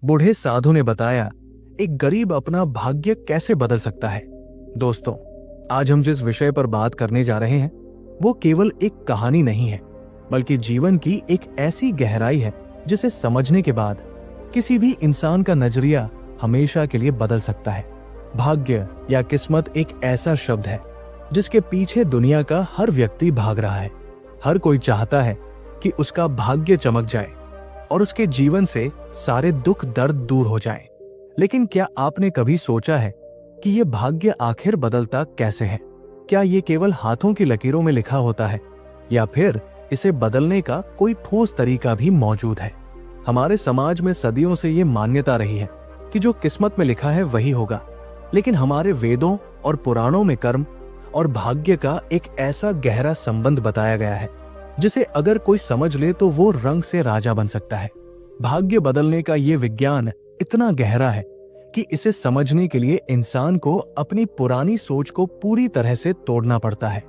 बूढ़े साधु ने बताया, एक गरीब अपना भाग्य कैसे बदल सकता है। दोस्तों, आज हम जिस विषय पर बात करने जा रहे हैं वो केवल एक कहानी नहीं है, बल्कि जीवन की एक ऐसी गहराई है जिसे समझने के बाद किसी भी इंसान का नजरिया हमेशा के लिए बदल सकता है। भाग्य या किस्मत एक ऐसा शब्द है जिसके पीछे दुनिया का हर व्यक्ति भाग रहा है। हर कोई चाहता है कि उसका भाग्य चमक जाए और उसके जीवन से सारे दुख दर्द दूर हो जाएं। लेकिन क्या आपने कभी सोचा है कि ये भाग्य आखिर बदलता कैसे है? क्या ये केवल हाथों की लकीरों में लिखा होता है या फिर इसे बदलने का कोई ठोस तरीका भी मौजूद है? हमारे समाज में सदियों से ये मान्यता रही है कि जो किस्मत में लिखा है वही होगा, लेकिन हमारे वेदों और पुराणों में कर्म और भाग्य का एक ऐसा गहरा संबंध बताया गया है जिसे अगर कोई समझ ले तो वो रंग से राजा बन सकता है। भाग्य बदलने का ये विज्ञान इतना गहरा है कि इसे समझने के लिए इंसान को अपनी पुरानी सोच को पूरी तरह से तोड़ना पड़ता है।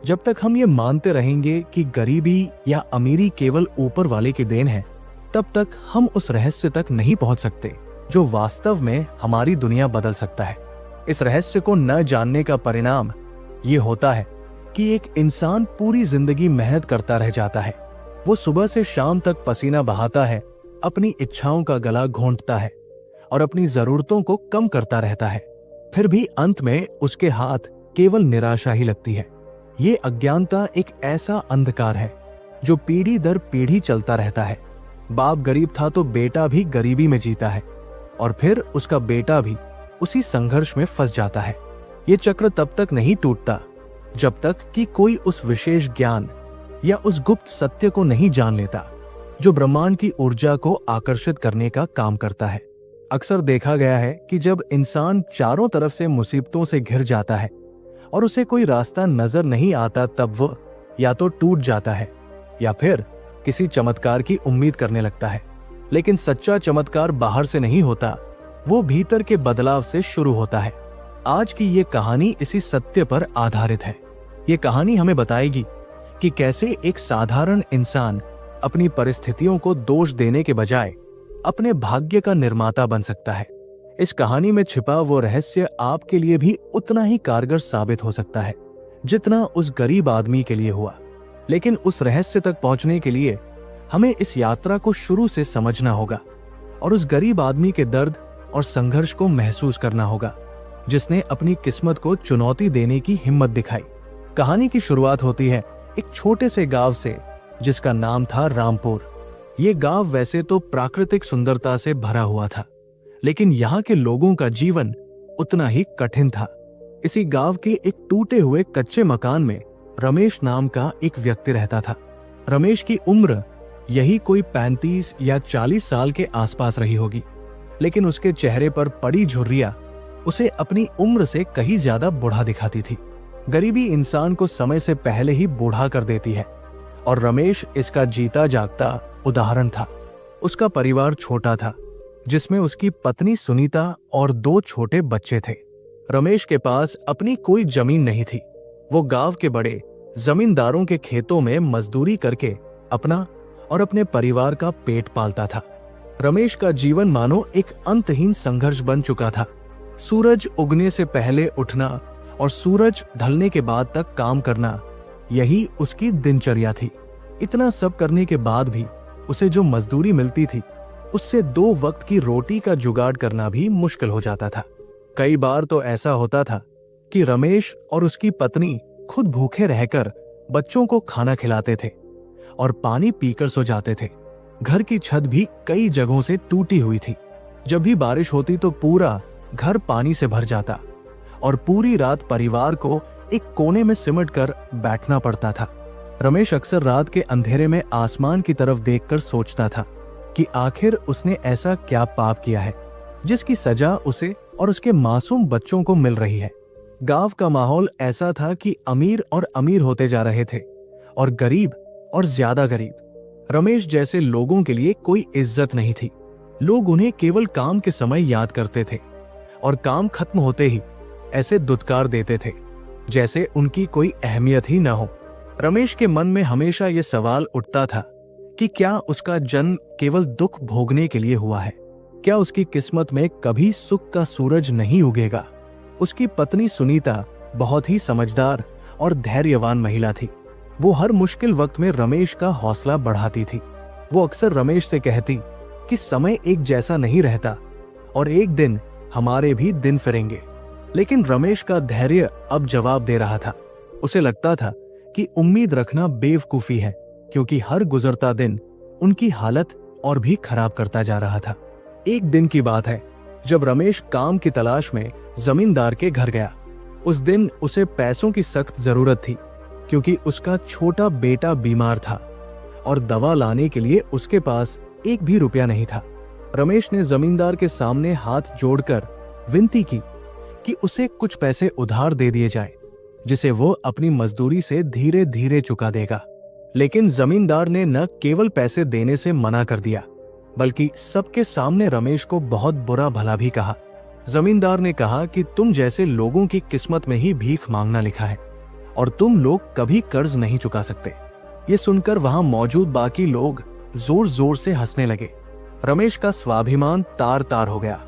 जब तक हम ये मानते रहेंगे कि गरीबी या अमीरी केवल ऊपर वाले की देन है, तब तक हम उस रहस्य तक नहीं पहुंच सकते जो वास्तव में हमारी दुनिया बदल सकता है। इस रहस्य को न जानने का परिणाम ये होता है कि एक इंसान पूरी जिंदगी मेहनत करता रह जाता है। वो सुबह से शाम तक पसीना बहाता है, अपनी इच्छाओं का गला घोंटता है और अपनी जरूरतों को कम करता रहता है। फिर भी अंत में उसके हाथ केवल निराशा ही लगती है। ये अज्ञानता एक ऐसा अंधकार है जो पीढ़ी दर पीढ़ी चलता रहता है। बाप गरीब था तो बेटा भी गरीबी में जीता है और फिर उसका बेटा भी उसी संघर्ष में फंस जाता है। ये चक्र तब तक नहीं टूटता जब तक कि कोई उस विशेष ज्ञान या उस गुप्त सत्य को नहीं जान लेता जो ब्रह्मांड की ऊर्जा को आकर्षित करने का काम करता है। अक्सर देखा गया है कि जब इंसान चारों तरफ से मुसीबतों से घिर जाता है और उसे कोई रास्ता नजर नहीं आता, तब वो या तो टूट जाता है या फिर किसी चमत्कार की उम्मीद करने लगता है। लेकिन सच्चा चमत्कार बाहर से नहीं होता, वो भीतर के बदलाव से शुरू होता है। आज की ये कहानी इसी सत्य पर आधारित है। ये कहानी हमें बताएगी कि कैसे एक साधारण इंसान अपनी परिस्थितियों को दोष देने के बजाय अपने भाग्य का निर्माता बन सकता है। इस कहानी में छिपा वो रहस्य आपके लिए भी उतना ही कारगर साबित हो सकता है जितना उस गरीब आदमी के लिए हुआ। लेकिन उस रहस्य तक पहुंचने के लिए हमें इस यात्रा को शुरू से समझना होगा और उस गरीब आदमी के दर्द और संघर्ष को महसूस करना होगा जिसने अपनी किस्मत को चुनौती देने की हिम्मत दिखाई। कहानी की शुरुआत होती है एक छोटे से गांव से जिसका नाम था रामपुर। ये गांव वैसे तो प्राकृतिक सुंदरता से भरा हुआ था, लेकिन यहाँ के लोगों का जीवन उतना ही कठिन था। इसी गांव के एक टूटे हुए कच्चे मकान में रमेश नाम का एक व्यक्ति रहता था। रमेश की उम्र यही कोई 35 या 40 साल के आसपास रही होगी, लेकिन उसके चेहरे पर पड़ी झुर्रियां उसे अपनी उम्र से कहीं ज्यादा बूढ़ा दिखाती थी। गरीबी इंसान को समय से पहले ही बूढ़ा कर देती है और रमेश इसका जीता जागता उदाहरण था। उसका परिवार छोटा था, जिसमें उसकी पत्नी सुनीता और 2 छोटे बच्चे थे। रमेश के पास अपनी कोई जमीन नहीं थी। वो गांव के बड़े जमींदारों के खेतों में मजदूरी करके अपना और अपने परिवार का पेट पालता था। रमेश का जीवन मानो एक अंतहीन संघर्ष बन चुका था। सूरज उगने से पहले उठना और सूरज ढलने के बाद तक काम करना, यही उसकी दिनचर्या थी। इतना सब करने के बाद भी उसे जो मजदूरी मिलती थी उससे 2 वक्त की रोटी का जुगाड़ करना भी मुश्किल हो जाता था। कई बार तो ऐसा होता था कि रमेश और उसकी पत्नी खुद भूखे रहकर बच्चों को खाना खिलाते थे और पानी पीकर सो जाते थे। घर की छत भी कई जगहों से टूटी हुई थी। जब भी बारिश होती तो पूरा घर पानी से भर जाता और पूरी रात परिवार को एक कोने में सिमट कर बैठना पड़ता था। रमेश अक्सर रात के अंधेरे में आसमान की तरफ देखकर सोचता था कि आखिर उसने ऐसा क्या पाप किया है जिसकी सजा उसे और उसके मासूम बच्चों को मिल रही है। गांव का माहौल ऐसा था कि अमीर और अमीर होते जा रहे थे और गरीब और ज्यादा गरीब। रमेश जैसे लोगों के लिए कोई इज्जत नहीं थी। लोग उन्हें केवल काम के समय याद करते थे और काम खत्म होते ही ऐसे दुत्कार देते थे जैसे उनकी कोई अहमियत ही न हो। रमेश के मन में हमेशा ये सवाल उठता था कि क्या उसका जन्म केवल दुख भोगने के लिए हुआ है? क्या उसकी किस्मत में कभी सुख का सूरज नहीं उगेगा? उसकी पत्नी सुनीता बहुत ही समझदार और धैर्यवान महिला थी। वो हर मुश्किल वक्त में रमेश का हौसला बढ़ाती थी। वो अक्सर रमेश से कहती कि समय एक जैसा नहीं रहता और एक दिन हमारे भी दिन फिरेंगे। लेकिन रमेश का धैर्य अब जवाब दे रहा था। उसे लगता था कि उम्मीद रखना बेवकूफी है, क्योंकि हर गुजरता दिन उनकी हालत और भी खराब करता जा रहा था। एक दिन की बात है जब रमेश काम की तलाश में जमींदार के घर गया। उस दिन उसे पैसों की सख्त जरूरत थी, क्योंकि उसका छोटा बेटा बीमार था और दवा लाने के लिए उसके पास एक भी रुपया नहीं था। रमेश ने जमींदार के सामने हाथ जोड़कर विनती की कि उसे कुछ पैसे उधार दे दिए जाएं, जिसे वो अपनी मजदूरी से धीरे धीरे चुका देगा। लेकिन जमींदार ने न केवल पैसे देने से मना कर दिया, बल्कि सबके सामने रमेश को बहुत बुरा भला भी कहा। जमींदार ने कहा कि तुम जैसे लोगों की किस्मत में ही भीख मांगना लिखा है और तुम लोग कभी कर्ज नहीं चुका सकते। ये सुनकर वहां मौजूद बाकी लोग जोर जोर से हंसने लगे। रमेश का स्वाभिमान तार तार हो गया।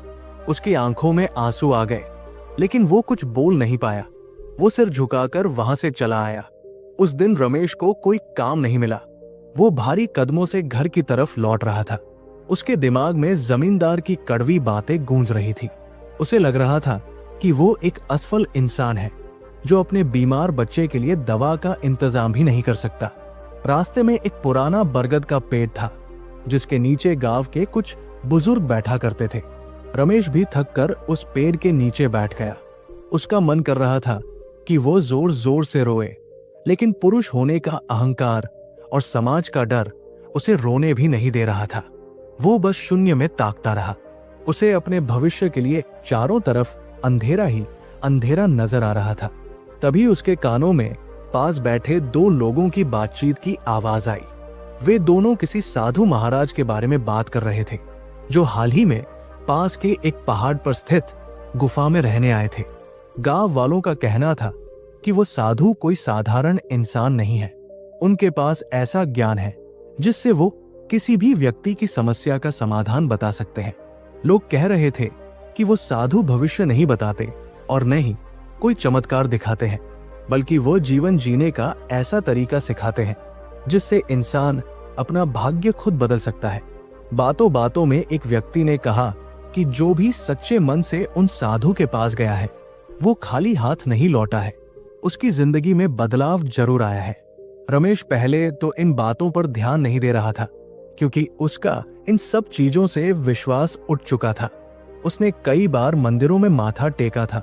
उसकी आंखों में आंसू आ गए, लेकिन वो कुछ बोल नहीं पाया। वो सिर झुकाकर वहां से चला आया। उस दिन रमेश को कोई काम नहीं मिला। वो भारी कदमों से घर की तरफ लौट रहा था। उसके दिमाग में जमींदार की कड़वी बातें गूंज रही थी। उसे लग रहा था कि वो एक असफल इंसान है जो अपने बीमार बच्चे के लिए दवा का इंतजाम भी नहीं कर सकता। रास्ते में एक पुराना बरगद का पेड़ था, जिसके नीचे गांव के कुछ बुजुर्ग बैठा करते थे। रमेश भी थक कर उस पेड़ के नीचे बैठ गया। उसका मन कर रहा था कि वो जोर जोर से रोए, लेकिन पुरुष होने का अहंकार और समाज का डर उसे रोने भी नहीं दे रहा था। वो बस शून्य में ताकता रहा। उसे अपने भविष्य के लिए चारों तरफ अंधेरा ही अंधेरा नजर आ रहा था। तभी उसके कानों में पास बैठे दो लोगों की बातचीत की आवाज आई। वे दोनों किसी साधु महाराज के बारे में बात कर रहे थे, जो हाल ही में पास के एक पहाड़ पर स्थित गुफा में रहने आए थे। गांव वालों का कहना था कि वो साधु कोई साधारण इंसान नहीं है। उनके पास ऐसा ज्ञान है जिससे वो किसी भी व्यक्ति की समस्या का समाधान बता सकते हैं। लोग कह रहे थे कि वो साधु भविष्य नहीं बताते और न ही कोई चमत्कार दिखाते हैं, बल्कि वो जीवन जीने का ऐसा तरीका सिखाते हैं जिससे इंसान अपना भाग्य खुद बदल सकता है। बातों बातों में एक व्यक्ति ने कहा कि जो भी सच्चे मन से उन साधु के पास गया है वो खाली हाथ नहीं लौटा है, उसकी जिंदगी में बदलाव जरूर आया है। रमेश पहले तो इन बातों पर ध्यान नहीं दे रहा था, क्योंकि उसका इन सब चीजों से विश्वास उठ चुका था। उसने कई बार मंदिरों में माथा टेका था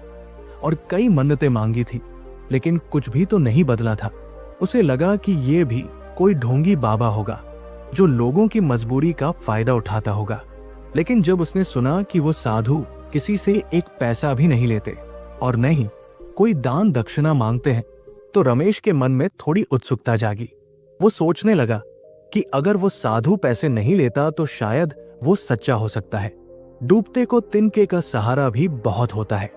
और कई मन्नतें मांगी थी, लेकिन कुछ भी तो नहीं बदला था। उसे लगा कि ये भी कोई ढोंगी बाबा होगा जो लोगों की मजबूरी का फायदा उठाता होगा। लेकिन जब उसने सुना कि वो साधु किसी से एक पैसा भी नहीं लेते और न ही कोई दान दक्षिणा मांगते हैं, तो रमेश के मन में थोड़ी उत्सुकता जागी। वो सोचने लगा कि अगर वो साधु पैसे नहीं लेता तो शायद वो सच्चा हो सकता है। डूबते को तिनके का सहारा भी बहुत होता है।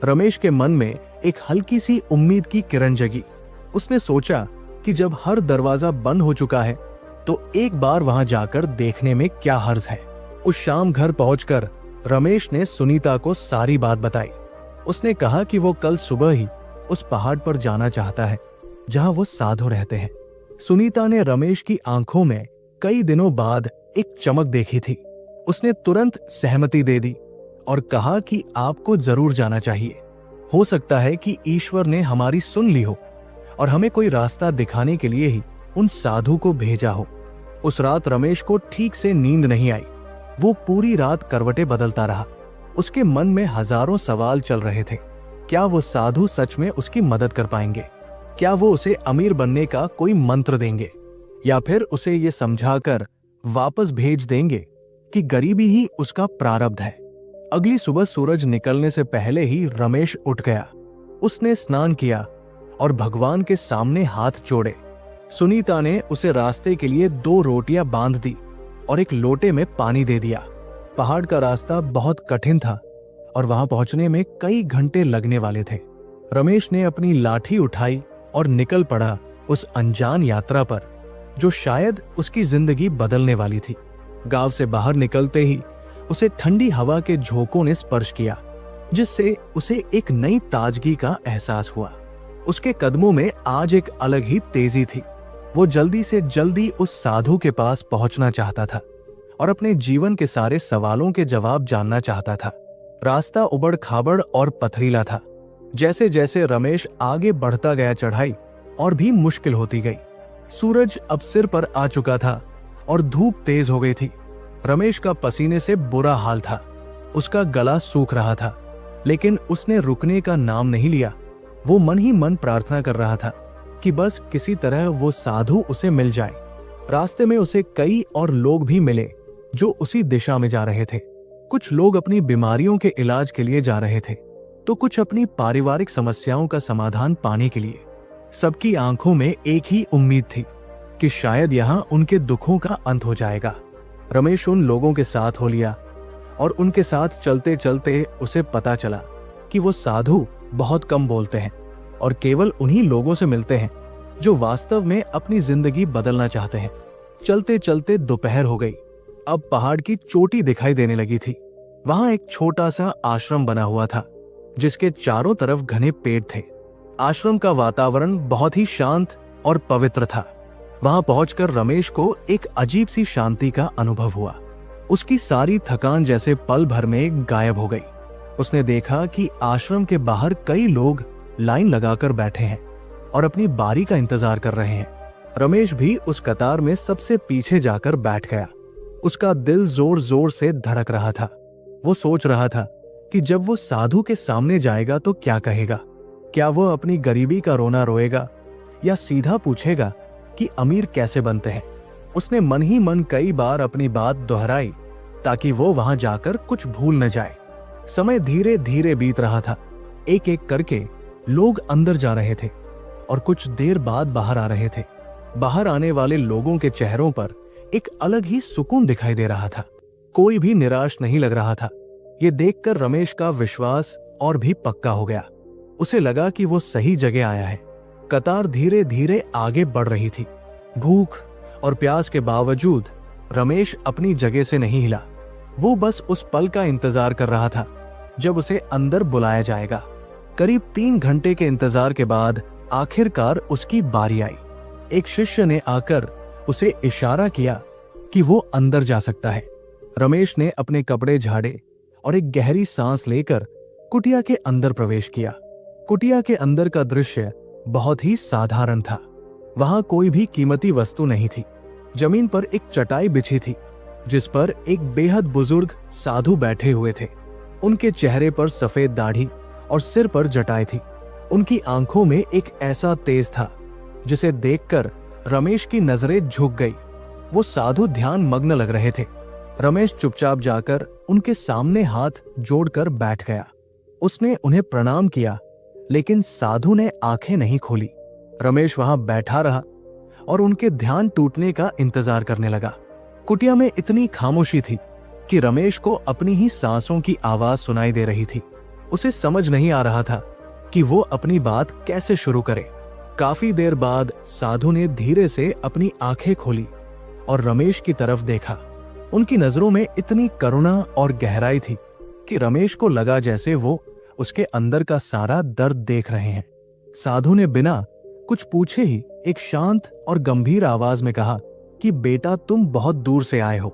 रमेश के मन में एक हल्की सी उम्मीद की किरण जगी। उसने सोचा कि जब हर दरवाजा बंद हो चुका है तो एक बार वहां जाकर देखने में क्या हर्ज है। उस शाम घर पहुंचकर रमेश ने सुनीता को सारी बात बताई। उसने कहा कि वो कल सुबह ही उस पहाड़ पर जाना चाहता है जहां वो साधु रहते हैं। सुनीता ने रमेश की आंखों में कई दिनों बाद एक चमक देखी थी। उसने तुरंत सहमति दे दी और कहा कि आपको जरूर जाना चाहिए। हो सकता है कि ईश्वर ने हमारी सुन ली हो और हमें कोई रास्ता दिखाने के लिए ही उन साधु को भेजा हो। उस रात रमेश को ठीक से नींद नहीं आई। वो पूरी रात करवटें बदलता रहा। उसके मन में हजारों सवाल चल रहे थे। क्या वो साधु सच में उसकी मदद कर पाएंगे? क्या वो उसे अमीर बनने का कोई मंत्र देंगे, या फिर उसे ये समझाकर वापस भेज देंगे कि गरीबी ही उसका प्रारब्ध है? अगली सुबह सूरज निकलने से पहले ही रमेश उठ गया। उसने स्नान किया और भगवान के सामने हाथ जोड़े। सुनीता ने उसे रास्ते के लिए 2 रोटियां बांध दी और एक लोटे में पानी दे दिया। पहाड़ का रास्ता बहुत कठिन था और वहां पहुंचने में कई घंटे लगने वाले थे। रमेश ने अपनी लाठी उठाई और निकल पड़ा उस अनजान यात्रा पर जो शायद उसकी जिंदगी बदलने वाली थी। गांव से बाहर निकलते ही उसे ठंडी हवा के झोंकों ने स्पर्श किया, जिससे उसे एक नई ताजगी का एहसास हुआ। उसके कदमों में आज एक अलग ही तेजी थी। वो जल्दी से जल्दी उस साधु के पास पहुंचना चाहता था और अपने जीवन के सारे सवालों के जवाब जानना चाहता था। रास्ता उबड़ खाबड़ और पथरीला था। जैसे जैसे रमेश आगे बढ़ता गया, चढ़ाई और भी मुश्किल होती गई। सूरज अब सिर पर आ चुका था और धूप तेज हो गई थी। रमेश का पसीने से बुरा हाल था। उसका गला सूख रहा था, लेकिन उसने रुकने का नाम नहीं लिया। वो मन ही मन प्रार्थना कर रहा था कि बस किसी तरह वो साधु उसे मिल जाए। रास्ते में उसे कई और लोग भी मिले जो उसी दिशा में जा रहे थे। कुछ लोग अपनी बीमारियों के इलाज के लिए जा रहे थे, तो कुछ अपनी पारिवारिक समस्याओं का समाधान पाने के लिए। सबकी आंखों में एक ही उम्मीद थी कि शायद यहां उनके दुखों का अंत हो जाएगा। रमेश उन लोगों के साथ हो लिया और उनके साथ चलते चलते उसे पता चला कि वो साधु बहुत कम बोलते हैं और केवल उन्हीं लोगों से मिलते हैं जो वास्तव में अपनी जिंदगी बदलना चाहते हैं। चलते चलते दोपहर हो गई। अब पहाड़ की चोटी दिखाई देने लगी थी। वहां एक छोटा सा आश्रम बना हुआ था, जिसके चारों तरफ घने पेड़ थे। आश्रम का वातावरण बहुत ही शांत और पवित्र था। वहां पहुंचकर रमेश को एक अजीब सी शांति का अनुभव हुआ। उसकी सारी थकान जैसे पल भर में गायब हो गई। उसने देखा कि आश्रम के बाहर कई लोग लाइन लगाकर बैठे हैं और अपनी बारी का इंतजार कर रहे हैं। रमेश भी उस कतार में सबसे पीछे जाकर बैठ गया। उसका दिल जोर जोर से धड़क रहा था। वो सोच रहा था कि जब वो साधु के सामने जाएगा तो क्या कहेगा। क्या वो अपनी गरीबी का रोना रोएगा या सीधा पूछेगा कि अमीर कैसे बनते हैं। उसने मन ही मन कई बार अपनी बात दोहराई ताकि वो वहां जाकर कुछ भूल न जाए। समय धीरे धीरे बीत रहा था। एक एक करके लोग अंदर जा रहे थे और कुछ देर बाद बाहर आ रहे थे। बाहर आने वाले लोगों के चेहरों पर एक अलग ही सुकून दिखाई दे रहा था। कोई भी निराश नहीं लग रहा था। ये देखकर रमेश का विश्वास और भी पक्का हो गया। उसे लगा कि वो सही जगह आया है। कतार धीरे धीरे आगे बढ़ रही थी। भूख और प्यास के बावजूद रमेश अपनी जगह से नहीं हिला। वो बस उस पल का इंतजार कर रहा था जब उसे अंदर बुलाया जाएगा। करीब 3 घंटे के इंतजार के बाद आखिरकार उसकी बारी आई। एक शिष्य ने आकर उसे इशारा किया कि वो अंदर जा सकता है। रमेश ने अपने कपड़े झाड़े और एक गहरी सांस लेकर कुटिया के अंदर प्रवेश किया। कुटिया के अंदर का दृश्य बहुत ही साधारण था। वहां कोई भी कीमती वस्तु नहीं थी। जमीन पर एक चटाई बिछी थी जिस पर एक बेहद बुजुर्ग साधु बैठे हुए थे। उनके चेहरे पर सफेद दाढ़ी और सिर पर जटाई थी। उनकी आंखों में एक ऐसा तेज था जिसे देखकर रमेश की नजरें झुक गई। वो साधु ध्यान मग्न लग रहे थे। रमेश चुपचाप जाकर उनके सामने हाथ जोड़कर बैठ गया। उसने उन्हें प्रणाम किया, लेकिन साधु ने आंखें नहीं खोली। रमेश वहां बैठा रहा और उनके ध्यान टूटने का इंतजार करने लगा। कुटिया में इतनी खामोशी थी कि रमेश को अपनी ही सांसों की आवाज सुनाई दे रही थी। उसे समझ नहीं आ रहा था कि वो अपनी बात कैसे शुरू करे। काफी देर बाद साधु ने धीरे से अपनी आंखें खोली और रमेश की तरफ देखा। उनकी नजरों में इतनी करुणा और गहराई थी कि रमेश को लगा जैसे वो उसके अंदर का सारा दर्द देख रहे हैं। साधु ने बिना कुछ पूछे ही एक शांत और गंभीर आवाज में कहा कि बेटा, तुम बहुत दूर से आए हो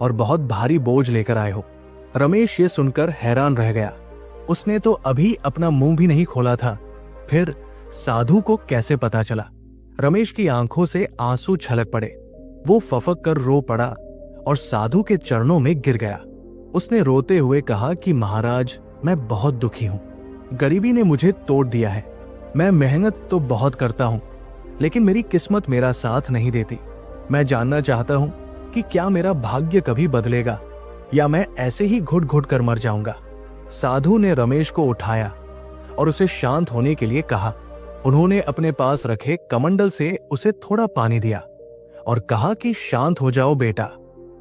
और बहुत भारी बोझ लेकर आए हो। रमेश ये सुनकर हैरान रह गया। उसने तो अभी अपना मुंह भी नहीं खोला था, फिर साधु को कैसे पता चला? रमेश की आंखों से आंसू छलक पड़े। वो फफक कर रो पड़ा और साधु के चरणों में गिर गया। उसने रोते हुए कहा कि महाराज, मैं बहुत दुखी हूं। गरीबी ने मुझे तोड़ दिया है। मैं मेहनत तो बहुत करता हूं, लेकिन मेरी किस्मत मेरा साथ नहीं देती। मैं जानना चाहता हूं कि क्या मेरा भाग्य कभी बदलेगा या मैं ऐसे ही घुट घुट कर मर जाऊंगा। साधु ने रमेश को उठाया और उसे शांत होने के लिए कहा। उन्होंने अपने पास रखे कमंडल से उसे थोड़ा पानी दिया और कहा कि शांत हो जाओ बेटा,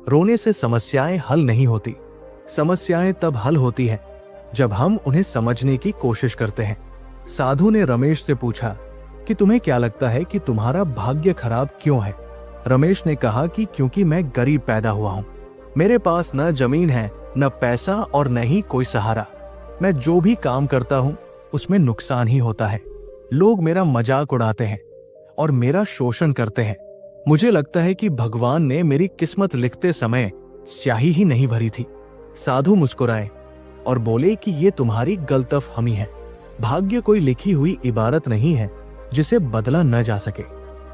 रोने से समस्याएं हल नहीं होती। समस्याएं तब हल होती हैं जब हम उन्हें समझने की कोशिश करते हैं। साधु ने रमेश से पूछा कि तुम्हें क्या लगता है कि तुम्हारा भाग्य खराब क्यों है? रमेश ने कहा कि क्योंकि मैं गरीब पैदा हुआ हूं। मेरे पास न जमीन है, न पैसा और न ही कोई सहारा। मैं जो भी काम करता हूं उसमें नुकसान ही होता है। लोग मेरा मजाक उड़ाते हैं और मेरा शोषण करते हैं। मुझे लगता है कि भगवान ने मेरी किस्मत लिखते समय स्याही ही नहीं भरी थी। साधु मुस्कुराए और बोले कि ये तुम्हारी गलतफहमी है। भाग्य कोई लिखी हुई इबारत नहीं है जिसे बदला न जा सके।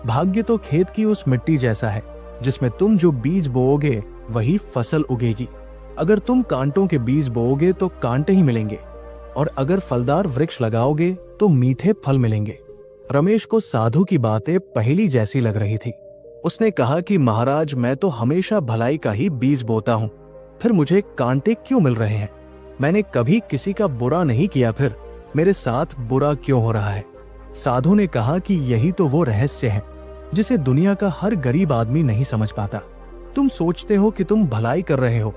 भाग्य तो खेत की उस मिट्टी जैसा है जिसमें तुम जो बीज बोओगे वही फसल उगेगी। अगर तुम कांटों के बीज बोओगे तो कांटे ही मिलेंगे, और अगर फलदार वृक्ष लगाओगे तो मीठे फल मिलेंगे। रमेश को साधु की बातें पहेली जैसी लग रही थी। उसने कहा कि महाराज, मैं तो हमेशा भलाई का ही बीज बोता हूँ, फिर मुझे कांटे क्यों मिल रहे हैं? मैंने कभी किसी का बुरा नहीं किया, फिर मेरे साथ बुरा क्यों हो रहा है? साधु ने कहा कि यही तो वो रहस्य है जिसे दुनिया का हर गरीब आदमी नहीं समझ पाता। तुम सोचते हो कि तुम भलाई कर रहे हो,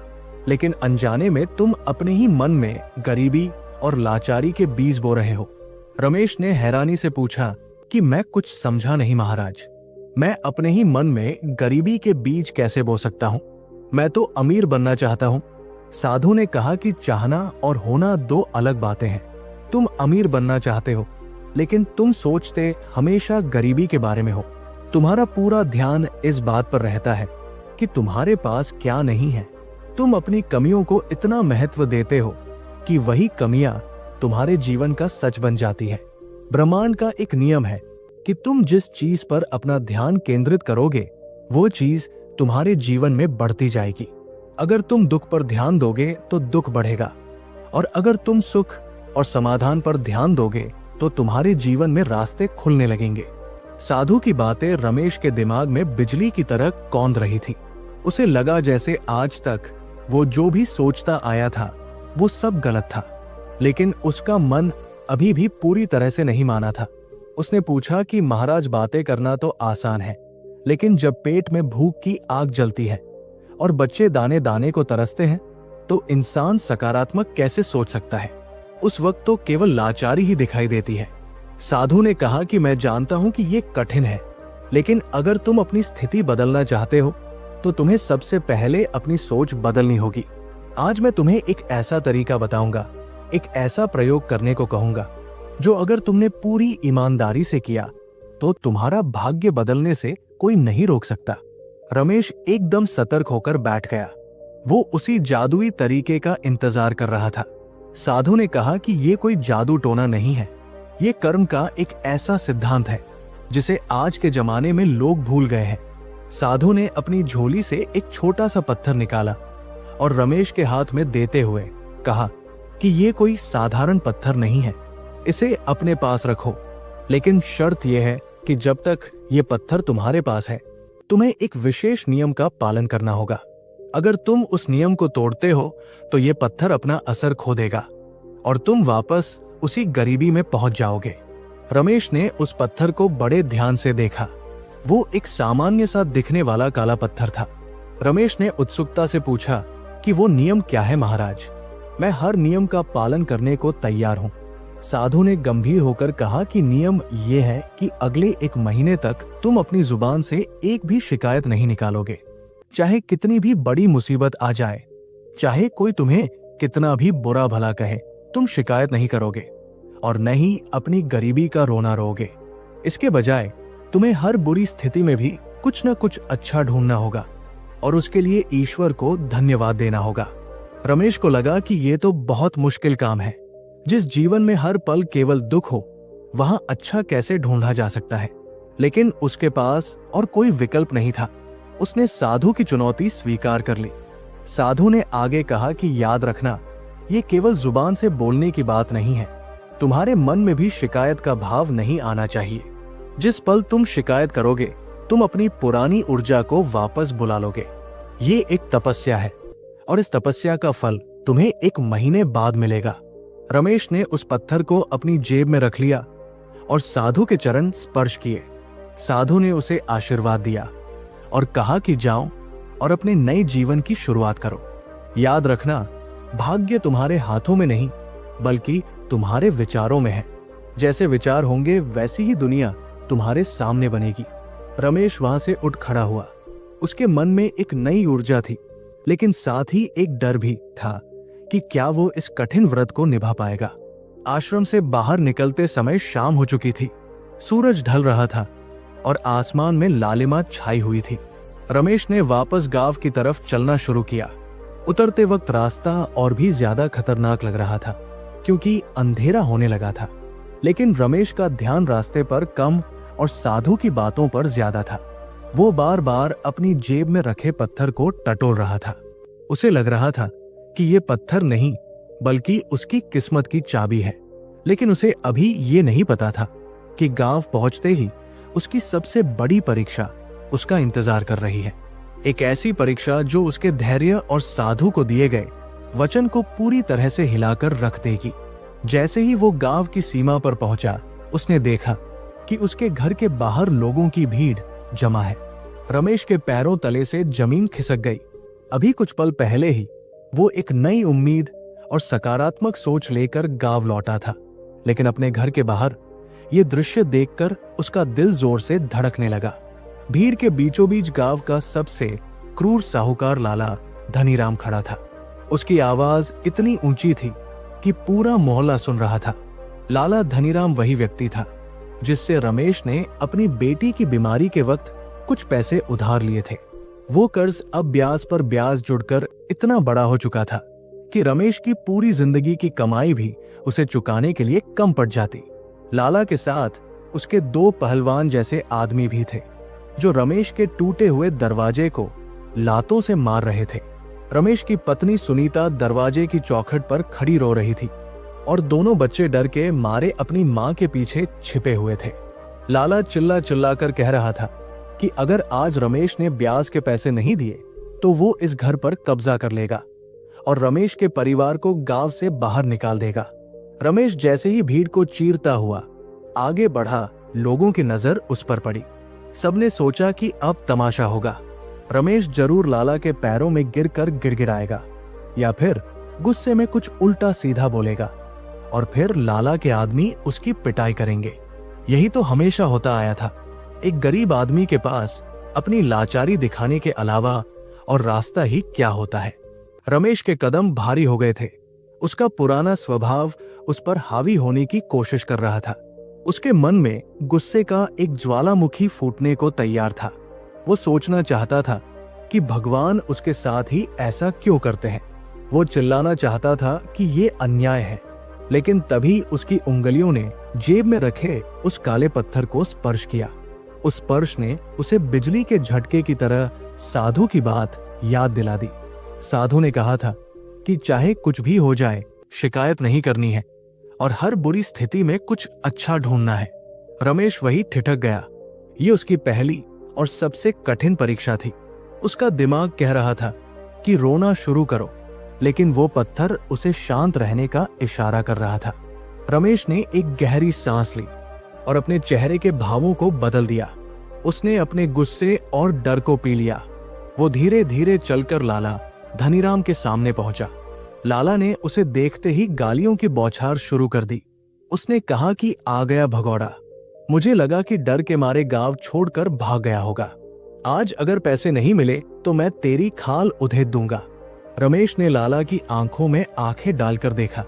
लेकिन अनजाने में तुम अपने ही मन में गरीबी और लाचारी के बीज बो रहे हो। रमेश ने हैरानी से पूछा कि मैं कुछ समझा नहीं महाराज। मैं अपने ही मन में गरीबी के बीज कैसे बो सकता हूँ? मैं तो अमीर बनना चाहता हूँ। साधु ने कहा कि चाहना और होना दो अलग बातें हैं। तुम अमीर बनना चाहते हो, लेकिन तुम सोचते हमेशा गरीबी के बारे में हो। तुम्हारा पूरा ध्यान इस बात पर रहता है कि तुम्हारे पास क्या नहीं है। तुम अपनी कमियों को इतना महत्व देते हो कि वही कमियां तुम्हारे जीवन का सच बन जाती है। ब्रह्मांड का एक नियम है कि तुम जिस चीज पर अपना ध्यान केंद्रित करोगे वो चीज तुम्हारे जीवन में बढ़ती जाएगी। अगर तुम दुख पर ध्यान दोगे तो दुख बढ़ेगा, और अगर तुम सुख और समाधान पर ध्यान दोगे तो तुम्हारे जीवन में रास्ते खुलने लगेंगे। साधु की बातें रमेश के दिमाग में बिजली की तरह कौंध रही थी। उसे लगा जैसे आज तक वो जो भी सोचता आया था वो सब गलत था, लेकिन उसका मन अभी भी पूरी तरह से नहीं माना था। उसने पूछा कि महाराज, बातें करना तो आसान है, लेकिन जब पेट में भूख की आग जलती है और बच्चे दाने दाने को तरसते हैं तो इंसान सकारात्मक कैसे सोच सकता है? उस वक्त तो केवल लाचारी ही दिखाई देती है। साधु ने कहा कि मैं जानता हूं कि ये कठिन है, लेकिन अगर तुम अपनी स्थिति बदलना चाहते हो तो तुम्हें सबसे पहले अपनी सोच बदलनी होगी। आज मैं तुम्हें एक ऐसा तरीका बताऊंगा, एक ऐसा प्रयोग करने को कहूंगा जो अगर तुमने पूरी ईमानदारी से किया तो तुम्हारा भाग्य बदलने से कोई नहीं रोक सकता। रमेश एकदम सतर्क होकर बैठ गया। वो उसी जादुई तरीके का इंतजार कर रहा था। साधु ने कहा कि ये कोई जादू टोना नहीं है, ये कर्म का एक ऐसा सिद्धांत है जिसे आज के जमाने में लोग भूल गए हैं। साधु ने अपनी झोली से एक छोटा सा पत्थर निकाला और रमेश के हाथ में देते हुए कहा कि ये कोई साधारण पत्थर नहीं है, इसे अपने पास रखो, लेकिन शर्त यह है कि जब तक ये पत्थर तुम्हारे पास है तुम्हें एक विशेष नियम का पालन करना होगा। अगर तुम उस नियम को तोड़ते हो तो ये पत्थर अपना असर खो देगा और तुम वापस उसी गरीबी में पहुंच जाओगे। रमेश ने उस पत्थर को बड़े ध्यान से देखा। वो एक सामान्य सा दिखने वाला काला पत्थर था। रमेश ने उत्सुकता से पूछा कि वो नियम क्या है महाराज? मैं हर नियम का पालन करने को तैयार हूँ। साधु ने गंभीर होकर कहा कि नियम ये है कि अगले 1 महीने तक तुम अपनी जुबान से एक भी शिकायत नहीं निकालोगे। चाहे कितनी भी बड़ी मुसीबत आ जाए, चाहे कोई तुम्हें कितना भी बुरा भला कहे, तुम शिकायत नहीं करोगे और न ही अपनी गरीबी का रोना रोगे। इसके बजाय तुम्हें हर बुरी स्थिति में भी कुछ न कुछ अच्छा ढूंढना होगा और उसके लिए ईश्वर को धन्यवाद देना होगा। रमेश को लगा कि ये तो बहुत मुश्किल काम है। जिस जीवन में हर पल केवल दुख हो, वहां अच्छा कैसे ढूंढा जा सकता है? लेकिन उसके पास और कोई विकल्प नहीं था। उसने साधु की चुनौती स्वीकार कर ली। साधु ने आगे कहा कि याद रखना, ये केवल जुबान से बोलने की बात नहीं है। तुम्हारे मन में भी शिकायत का भाव नहीं आना चाहिए। जिस पल तुम शिकायत करोगे, तुम अपनी पुरानी ऊर्जा को वापस बुला लोगे। ये एक तपस्या है और इस तपस्या का फल तुम्हें 1 महीने बाद मिलेगा। रमेश ने उस पत्थर को अपनी जेब में रख लिया और साधु के चरण स्पर्श किए। साधु ने उसे आशीर्वाद दिया और कहा कि जाओ और अपने नए जीवन की शुरुआत करो। याद रखना, भाग्य तुम्हारे हाथों में नहीं बल्कि तुम्हारे विचारों में है। जैसे विचार होंगे वैसी ही दुनिया तुम्हारे सामने बनेगी। रमेश वहां से उठ खड़ा हुआ। उसके मन में एक नई ऊर्जा थी। लेकिन साथ ही एक डर भी था कि क्या वो इस कठिन व्रत को निभा पाएगा। आश्रम से बाहर निकलते समय शाम हो चुकी थी। सूरज ढल रहा था और आसमान में लालिमा छाई हुई थी। रमेश ने वापस गांव की तरफ चलना शुरू किया। उतरते वक्त रास्ता और भी ज्यादा खतरनाक लग रहा था क्योंकि अंधेरा होने लगा था। लेकिन रमेश का ध्यान रास्ते पर कम और साधु की बातों पर ज्यादा था। वो बार बार अपनी जेब में रखे पत्थर को टटोल रहा था। उसे लग रहा था कि ये पत्थर नहीं बल्कि उसकी किस्मत की चाबी है। लेकिन उसे अभी ये नहीं पता था कि गांव पहुंचते ही उसकी सबसे बड़ी परीक्षा उसका इंतजार कर रही है। एक ऐसी परीक्षा जो उसके धैर्य और साधु को दिए गए वचन को पूरी तरह से हिलाकर रख देगी। जैसे ही वो गांव की सीमा पर पहुंचा, उसने देखा कि उसके घर के बाहर लोगों की भीड़ जमा है। रमेश के पैरों तले से जमीन खिसक गई। अभी कुछ पल पहले ही वो एक नई उम्मीद और सकारात्मक सोच लेकर गांव लौटा था, लेकिन अपने घर के बाहर ये दृश्य देखकर उसका दिल जोर से धड़कने लगा। भीड़ के बीचों बीच गांव का सबसे क्रूर साहूकार लाला धनीराम खड़ा था। उसकी आवाज इतनी ऊंची थी कि पूरा मोहल्ला सुन रहा था। लाला धनीराम वही व्यक्ति था जिससे रमेश ने अपनी बेटी की बीमारी के वक्त कुछ पैसे उधार लिए थे। वो कर्ज अब ब्याज पर ब्याज जुड़कर इतना बड़ा हो चुका था कि रमेश की पूरी जिंदगी की कमाई भी उसे चुकाने के लिए कम पड़ जाती। लाला के साथ उसके दो पहलवान जैसे आदमी भी थे जो रमेश के टूटे हुए दरवाजे को लातों से मार रहे थे। रमेश की पत्नी सुनीता दरवाजे की चौखट पर खड़ी रो रही थी और दोनों बच्चे डर के मारे अपनी मां के पीछे छिपे हुए थे। लाला चिल्ला चिल्ला कर कह रहा था कि अगर आज रमेश ने ब्याज के पैसे नहीं दिए तो वो इस घर पर कब्जा कर लेगा और रमेश के परिवार को गांव से बाहर निकाल देगा। रमेश जैसे ही भीड़ को चीरता हुआ आगे बढ़ा, लोगों की नजर उस पर पड़ी। सबने सोचा कि अब तमाशा होगा। रमेश जरूर लाला के पैरों में गिरकर गिड़गिड़ाएगा या फिर गुस्से में कुछ उल्टा सीधा बोलेगा और फिर लाला के आदमी उसकी पिटाई करेंगे। यही तो हमेशा होता आया था। एक गरीब आदमी के पास अपनी लाचारी दिखाने के अलावा और रास्ता ही क्या होता है। रमेश के कदम भारी हो गए थे। उसका पुराना स्वभाव उस पर हावी होने की कोशिश कर रहा था। उसके मन में गुस्से का एक ज्वालामुखी फूटने को तैयार था। वो सोचना चाहता था कि भगवान उसके साथ ही ऐसा क्यों करते हैं। वो चिल्लाना चाहता था कि ये अन्याय है, लेकिन तभी उसकी उंगलियों ने जेब में रखे उस काले पत्थर को स्पर्श किया। उस स्पर्श ने उसे बिजली के झटके की तरह साधु की बात याद दिला दी। साधु ने कहा था कि चाहे कुछ भी हो जाए, शिकायत नहीं करनी है और हर बुरी स्थिति में कुछ अच्छा ढूंढना है। रमेश वही ठिठक गया। ये उसकी पहली और सबसे कठिन परीक्षा थी। उसका दिमाग कह रहा था कि रोना शुरू करो, लेकिन वो पत्थर उसे शांत रहने का इशारा कर रहा था। रमेश ने एक गहरी सांस ली और अपने चेहरे के भावों को बदल दिया। उसने अपने गुस्से और डर को पी लिया। वो धीरे धीरे चलकर लाला धनीराम के सामने पहुंचा। लाला ने उसे देखते ही गालियों की बौछार शुरू कर दी। उसने कहा कि आ गया भगौड़ा, मुझे लगा कि डर के मारे गांव छोड़कर भाग गया होगा। आज अगर पैसे नहीं मिले तो मैं तेरी खाल उधेड़ दूंगा। रमेश ने लाला की आंखों में आंखें डालकर देखा,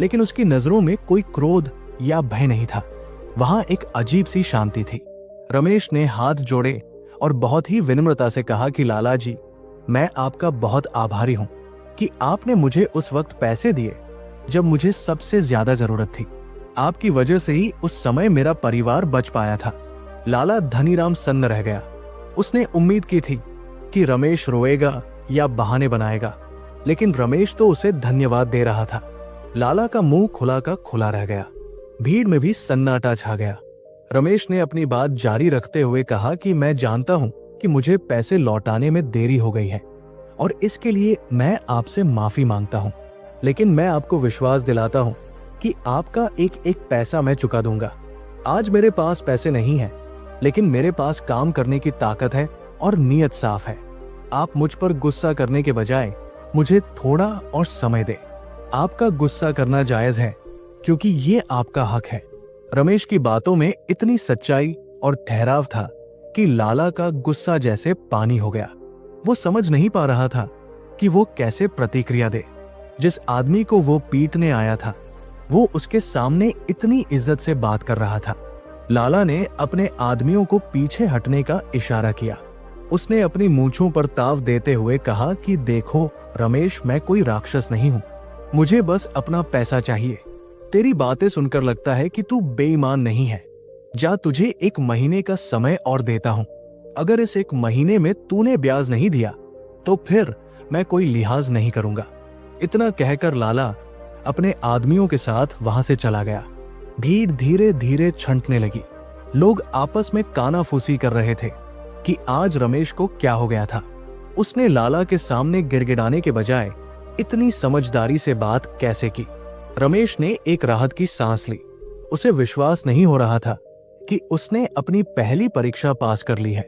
लेकिन उसकी नजरों में कोई क्रोध या भय नहीं था। वहां एक अजीब सी शांति थी। रमेश ने हाथ जोड़े और बहुत ही विनम्रता से कहा कि लाला जी, मैं आपका बहुत आभारी हूं कि आपने मुझे उस वक्त पैसे दिए जब मुझे सबसे ज्यादा जरूरत थी। आपकी वजह से ही उस समय मेरा परिवार बच पाया था। लाला धनीराम सन्न रह गया। उसने उम्मीद की थी कि रमेश रोएगा या बहाने बनाएगा, लेकिन रमेश तो उसे धन्यवाद दे रहा था। लाला का मुंह खुला का खुला रह गया। भीड़ में भी सन्नाटा छा गया। रमेश ने अपनी बात जारी रखते हुए कहा कि मैं जानता हूं कि मुझे पैसे लौटाने में देरी हो गई है और इसके लिए मैं आपसे माफी मांगता हूं, लेकिन मैं आपको विश्वास दिलाता हूं कि आपका एक एक पैसा मैं चुका दूंगा। आज मेरे पास पैसे नहीं है, लेकिन मेरे पास काम करने की ताकत है और नीयत साफ है। आप मुझ पर गुस्सा करने के बजाय मुझे थोड़ा और समय दे। आपका गुस्सा करना जायज है क्योंकि ये आपका हक है। रमेश की बातों में इतनी सच्चाई और ठहराव था कि लाला का गुस्सा जैसे पानी हो गया। वो समझ नहीं पा रहा था कि वो कैसे प्रतिक्रिया दे। जिस आदमी को वो पीटने आया था वो उसके सामने इतनी इज्जत से बात कर रहा था। लाला ने अपने आदमियों को पीछे हटने का इशारा किया। उसने अपनी मूंछों पर ताव देते हुए कहा कि देखो रमेश, मैं कोई राक्षस नहीं हूं, मुझे बस अपना पैसा चाहिए। तेरी बातें सुनकर लगता है कि तू बेईमान नहीं है। जा, तुझे 1 महीने का समय और देता हूं। अगर इस 1 महीने में तूने ब्याज नहीं दिया तो फिर मैं कोई लिहाज नहीं करूंगा। इतना कहकर लाला अपने आदमियों के साथ वहां से चला गया। भीड़ धीरे धीरे छंटने लगी। लोग आपस में कानाफूसी कर रहे थे कि आज रमेश को क्या हो गया था। उसने लाला के सामने गिड़गिड़ाने के बजाय इतनी समझदारी से बात कैसे की। रमेश ने एक राहत की सांस ली। उसे विश्वास नहीं हो रहा था कि उसने अपनी पहली परीक्षा पास कर ली है।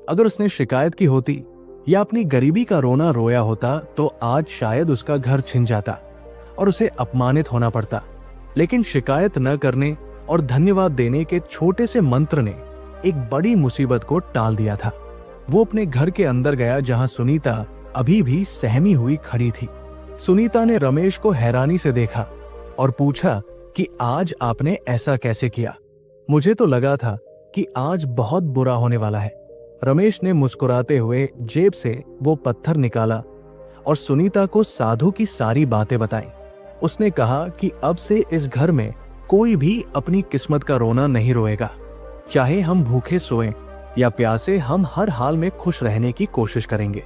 अगर उसने शिकायत की होती या अपनी गरीबी का रोना रोया होता तो आज शायद उसका घर छिन जाता और उसे अपमानित होना पड़ता। लेकिन शिकायत न करने और धन्यवाद देने के छोटे से मंत्र ने एक बड़ी मुसीबत को टाल दिया था। वो अपने घर के अंदर गया जहां सुनीता अभी भी सहमी हुई खड़ी थी। सुनीता ने रमेश को हैरानी से देखा और पूछा कि आज आपने ऐसा कैसे किया? मुझे तो लगा था कि आज बहुत बुरा होने वाला है। रमेश ने मुस्कुराते हुए जेब से वो पत्थर निकाला और सुनीता को साधु की सारी बातें बताई। उसने कहा कि अब से इस घर में कोई भी अपनी किस्मत का रोना नहीं रोएगा। चाहे हम भूखे सोएं या प्यासे, हम हर हाल में खुश रहने की कोशिश करेंगे।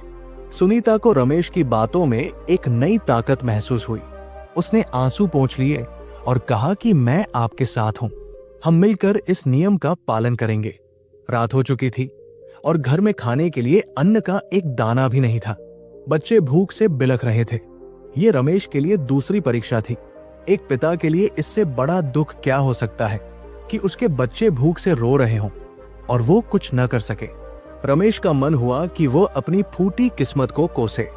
सुनीता को रमेश की बातों में एक नई ताकत महसूस हुई। उसने आंसू पोंछ लिए और कहा कि मैं आपके साथ हूं, हम मिलकर इस नियम का पालन करेंगे। रात हो चुकी थी और घर में खाने के लिए अन्न का एक दाना भी नहीं था। बच्चे भूख से बिलख रहे थे। ये रमेश के लिए दूसरी परीक्षा थी। एक पिता के लिए इससे बड़ा दुख क्या हो सकता है कि उसके बच्चे भूख से रो रहे हों और वो कुछ न कर सके। रमेश का मन हुआ कि वो अपनी फूटी किस्मत को कोसे।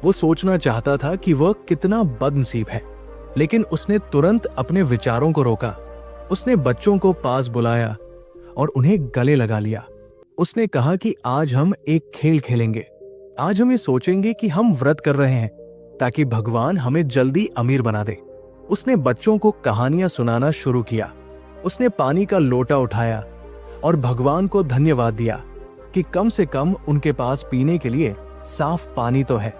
वो सोचना चाहता था कि वह कितना बदनसीब है, लेकिन उसने तुरंत अपने विचारों को रोका। उसने बच्चों को पास बुलाया और उन्हें गले लगा लिया। उसने कहा कि आज हम एक खेल खेलेंगे। आज हम ये सोचेंगे कि हम व्रत कर रहे हैं ताकि भगवान हमें जल्दी अमीर बना दे। उसने बच्चों को कहानियां सुनाना शुरू किया। उसने पानी का लोटा उठाया और भगवान को धन्यवाद दिया कि कम से कम उनके पास पीने के लिए साफ पानी तो है।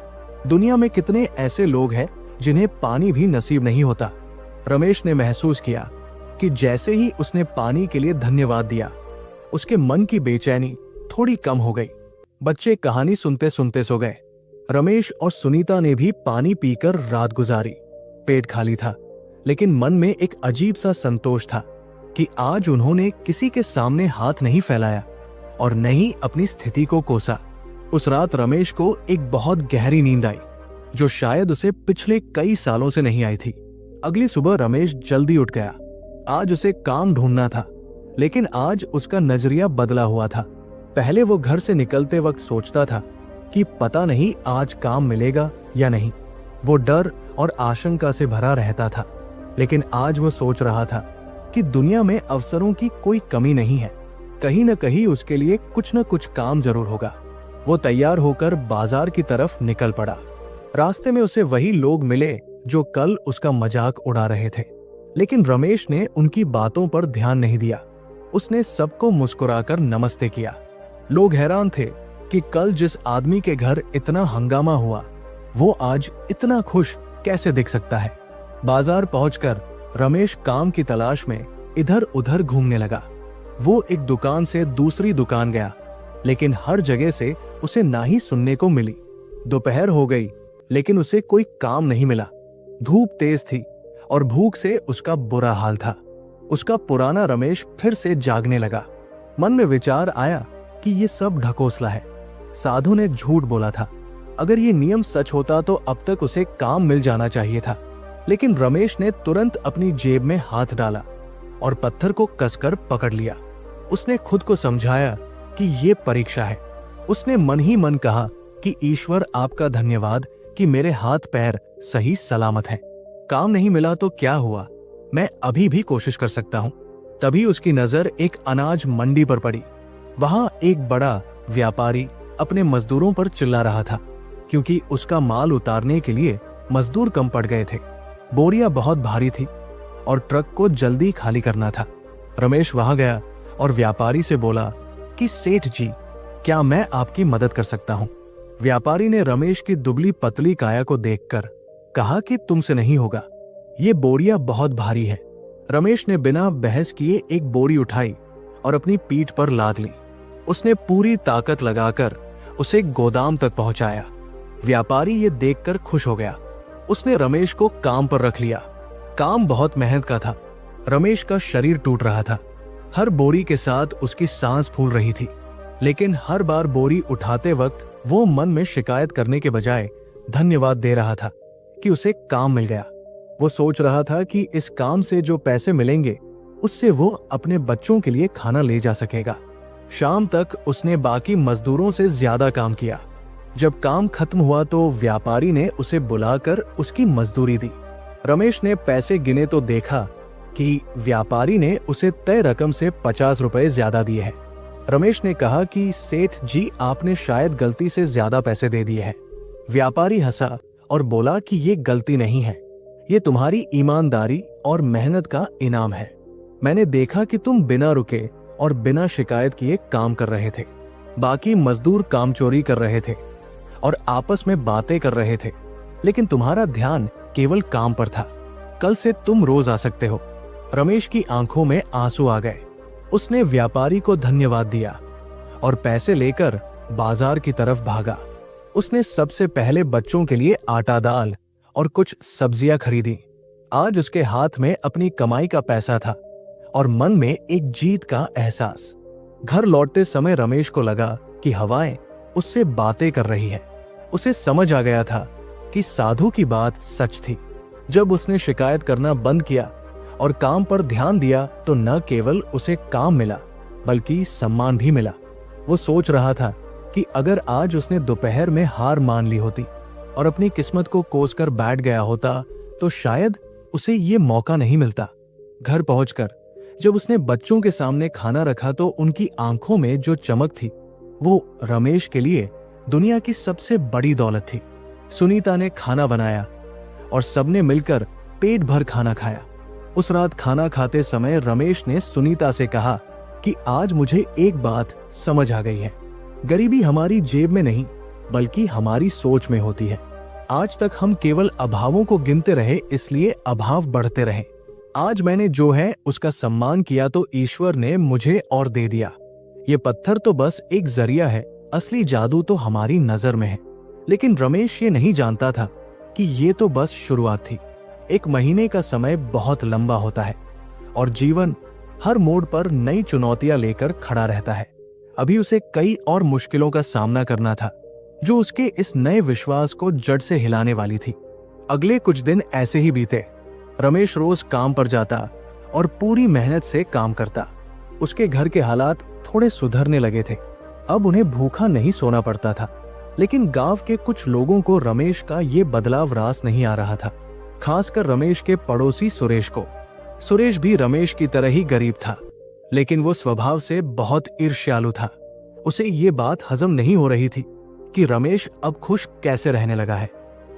दुनिया में कितने ऐसे लोग हैं जिन्हें पानी भी नसीब नहीं होता। रमेश ने महसूस किया कि जैसे ही उसने पानी के लिए धन्यवाद दिया, उसके मन की बेचैनी थोड़ी कम हो गई। बच्चे कहानी सुनते सुनते सो गए। रमेश और सुनीता ने भी पानी पीकर रात गुजारी। पेट खाली था, लेकिन मन में एक अजीब सा संतोष था कि आज उन्होंने किसी के सामने हाथ नहीं फैलाया और न ही अपनी स्थिति को कोसा। उस रात रमेश को एक बहुत गहरी नींद आई, जो शायद उसे पिछले कई सालों से नहीं आई थी। अगली सुबह रमेश जल्दी उठ गया। आज उसे काम ढूंढना था, लेकिन आज उसका नजरिया बदला हुआ था। पहले वो घर से निकलते वक्त सोचता था कि पता नहीं आज काम मिलेगा या नहीं। वो डर और आशंका से भरा रहता था, लेकिन आज वो सोच रहा था कि दुनिया में अवसरों की कोई कमी नहीं है। कहीं न कहीं उसके लिए कुछ न कुछ काम जरूर होगा। वो तैयार होकर बाजार की तरफ निकल पड़ा। रास्ते में उसे वही लोग मिले जो कल उसका मजाक उड़ा रहे थे, लेकिन रमेश ने उनकी बातों पर ध्यान नहीं दिया। उसने सबको मुस्कुराकर नमस्ते किया। लोग हैरान थे कि कल जिस आदमी के घर इतना हंगामा हुआ, वो आज इतना खुश कैसे दिख सकता है। बाजार पहुंचकर रमेश काम की तलाश में इधर उधर घूमने लगा। वो एक दुकान से दूसरी दुकान गया, लेकिन हर जगह से उसे ना ही सुनने को मिली। दोपहर हो गई, लेकिन उसे कोई काम नहीं मिला। धूप तेज थी और भूख से उसका बुरा हाल था। उसका पुराना रमेश फिर से जागने लगा। मन में विचार आया कि ये सब ढकोसला है। साधु ने झूठ बोला था। अगर ये नियम सच होता तो अब तक उसे काम मिल जाना चाहिए था। लेकिन रमेश ने तुरंत अपनी जेब में हाथ डाला और पत्थर को कसकर पकड़ लिया। उसने खुद को समझाया कि ये परीक्षा है। उसने मन ही मन कहा कि ईश्वर आपका धन्यवाद कि मेरे हाथ पैर सही सलामत हैं। काम नहीं मिला तो क्या हुआ, मैं अभी भी कोशिश कर सकता हूँ। तभी उसकी नजर एक अनाज मंडी पर पड़ी। वहां एक बड़ा व्यापारी अपने मजदूरों पर चिल्ला रहा था क्योंकि उसका माल उतारने के लिए मजदूर कम पड़ गए थे। बोरियां बहुत भारी थी और ट्रक को जल्दी खाली करना था। रमेश वहां गया और व्यापारी से बोला कि सेठ जी, क्या मैं आपकी मदद कर सकता हूं? व्यापारी ने रमेश की दुबली पतली काया को देखकर कहा कि तुमसे नहीं होगा, ये बोरियां बहुत भारी है। रमेश ने बिना बहस किए एक बोरी उठाई और अपनी पीठ पर लाद ली। उसने पूरी ताकत लगाकर उसे गोदाम तक पहुंचाया। व्यापारी ये देखकर खुश हो गया। उसने रमेश को काम पर रख लिया। काम बहुत मेहनत का था। रमेश का शरीर टूट रहा था। हर बोरी के साथ उसकी सांस फूल रही थी, लेकिन हर बार बोरी उठाते वक्त वो मन में शिकायत करने के बजाय धन्यवाद दे रहा था कि उसे काम मिल गया। वो सोच रहा था कि इस काम से जो पैसे मिलेंगे उससे वो अपने बच्चों के लिए खाना ले जा सकेगा। शाम तक उसने बाकी मजदूरों से ज्यादा काम किया। जब काम खत्म हुआ तो व्यापारी ने उसे बुलाकर उसकी मजदूरी दी। रमेश ने पैसे गिने तो देखा कि व्यापारी ने उसे तय रकम से 50 रुपए ज्यादा दिए हैं। रमेश ने कहा कि सेठ जी, आपने शायद गलती से ज्यादा पैसे दे दिए हैं। व्यापारी हंसा और बोला कि ये गलती नहीं है, ये तुम्हारी ईमानदारी और मेहनत का इनाम है। मैंने देखा कि तुम बिना रुके और बिना शिकायत किए काम कर रहे थे। बाकी मजदूर काम चोरी कर रहे थे और आपस में बातें कर रहे थे, लेकिन तुम्हारा ध्यान केवल काम पर था। कल से तुम रोज आ सकते हो। रमेश की आंखों में आंसू आ गए। उसने व्यापारी को धन्यवाद दिया और पैसे लेकर बाजार की तरफ भागा। उसने सबसे पहले बच्चों के लिए आटा, दाल और कुछ सब्जियां खरीदी। आज उसके हाथ में अपनी कमाई का पैसा था और मन में एक जीत का एहसास। घर लौटते समय रमेश को लगा कि हवाएं उससे बातें कर रही है। उसे समझ आ गया था कि साधु की बात सच थी। जब उसने शिकायत करना बंद किया और काम पर ध्यान दिया तो न केवल उसे काम मिला बल्कि सम्मान भी मिला। वो सोच रहा था कि अगर आज उसने दोपहर में हार मान ली होती और अपनी किस्मत को कोसकर बैठ गया होता तो शायद उसे ये मौका नहीं मिलता। घर पहुंचकर जब उसने बच्चों के सामने खाना रखा तो उनकी आंखों में जो चमक थी वो रमेश के लिए दुनिया की सबसे बड़ी दौलत थी। सुनीता ने खाना बनाया और सबने मिलकर पेट भर खाना खाया। उस रात खाना खाते समय रमेश ने सुनीता से कहा कि आज मुझे एक बात समझ आ गई है, गरीबी हमारी जेब में नहीं बल्कि हमारी सोच में होती है। आज तक हम केवल अभावों को गिनते रहे, इसलिए अभाव बढ़ते रहे। आज मैंने जो है उसका सम्मान किया तो ईश्वर ने मुझे और दे दिया। ये पत्थर तो बस एक जरिया है, असली जादू तो हमारी नजर में है। लेकिन रमेश ये नहीं जानता था कि ये तो बस शुरुआत थी। एक महीने का समय बहुत लंबा होता है और जीवन हर मोड़ पर नई चुनौतियां लेकर खड़ा रहता है। अभी उसे कई और मुश्किलों का सामना करना था जो उसके इस नए विश्वास को जड़ से हिलाने वाली थी। अगले कुछ दिन ऐसे ही बीते। रमेश रोज काम पर जाता और पूरी मेहनत से काम करता। उसके घर के हालात थोड़े सुधरने लगे थे। अब उन्हें भूखा नहीं सोना पड़ता था। लेकिन गांव के कुछ लोगों को रमेश का ये बदलाव रास नहीं आ रहा था, खासकर रमेश के पड़ोसी सुरेश को। सुरेश भी रमेश की तरह ही गरीब था, लेकिन वो स्वभाव से बहुत ईर्ष्यालु था। उसे ये बात हजम नहीं हो रही थी कि रमेश अब खुश कैसे रहने लगा है।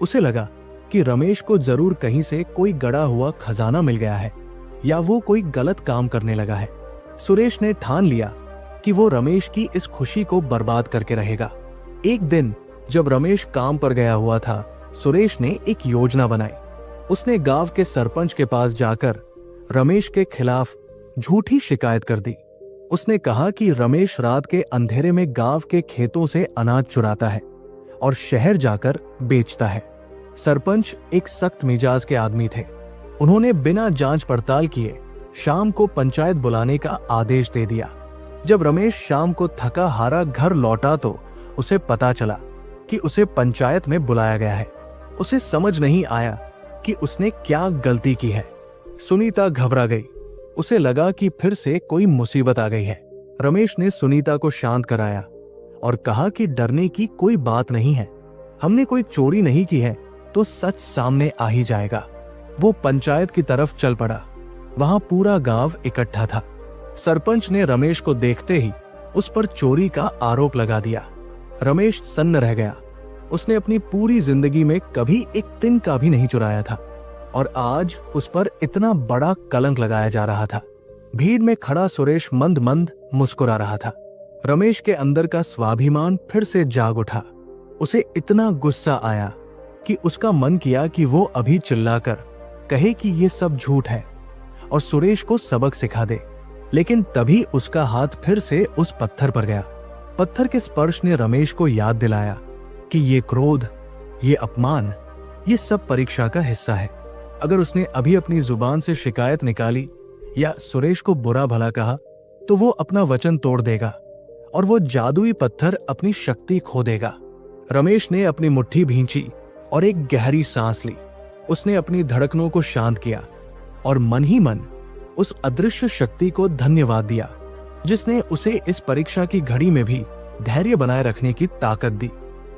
उसे लगा कि रमेश को जरूर कहीं से कोई गड़ा हुआ खजाना मिल गया है या वो कोई गलत काम करने लगा है। सुरेश ने ठान लिया कि वो रमेश की इस खुशी को बर्बाद करके रहेगा। एक दिन जब रमेश काम पर गया हुआ था, सुरेश ने एक योजना बनाई। उसने गांव के सरपंच के पास जाकर रमेश के खिलाफ झूठी शिकायत कर दी। उसने कहा कि रमेश रात के अंधेरे में गांव के खेतों से अनाज चुराता है और शहर जाकर बेचता है। सरपंच एक सख्त मिजाज के आदमी थे। उन्होंने बिना जांच पड़ताल किए शाम को पंचायत बुलाने का आदेश दे दिया। जब रमेश शाम को थका हारा घर लौटा तो उसे पता चला कि उसे पंचायत में बुलाया गया है। उसे समझ नहीं आया कि उसने क्या गलती की है। सुनीता घबरा गई। उसे लगा कि फिर से कोई मुसीबत आ गई है। रमेश ने सुनीता को शांत कराया और कहा कि डरने की कोई बात नहीं है, हमने कोई चोरी नहीं की है तो सच सामने आ ही जाएगा। वो पंचायत की तरफ चल पड़ा। वहां पूरा गांव इकट्ठा था। सरपंच ने रमेश को देखते ही उस पर चोरी का आरोप लगा दिया। रमेश सन्न रह गया। उसने अपनी पूरी जिंदगी में कभी एक तिनका भी नहीं चुराया था और आज उस पर इतना बड़ा कलंक लगाया जा रहा था। भीड़ में खड़ा सुरेश मंद मंद मुस्कुरा रहा था। रमेश के अंदर का स्वाभिमान फिर से जाग उठा। उसे इतना गुस्सा आया कि उसका मन किया कि वो अभी चिल्लाकर कहे कि ये सब झूठ है और सुरेश को सबक सिखा दे। लेकिन तभी उसका हाथ फिर से उस पत्थर पर गया। पत्थर के स्पर्श ने रमेश को याद दिलाया कि ये क्रोध, ये अपमान, ये सब परीक्षा का हिस्सा है। अगर उसने अभी अपनी जुबान से शिकायत निकाली या सुरेश को बुरा भला कहा तो वो अपना वचन तोड़ देगा और वो जादुई पत्थर अपनी शक्ति खो देगा। रमेश ने अपनी मुट्ठी भींची और एक गहरी सांस ली। उसने अपनी धड़कनों को शांत किया और मन ही मन उस अदृश्य शक्ति को धन्यवाद दिया जिसने उसे इस परीक्षा की घड़ी में भी धैर्य बनाए रखने की ताकत दी।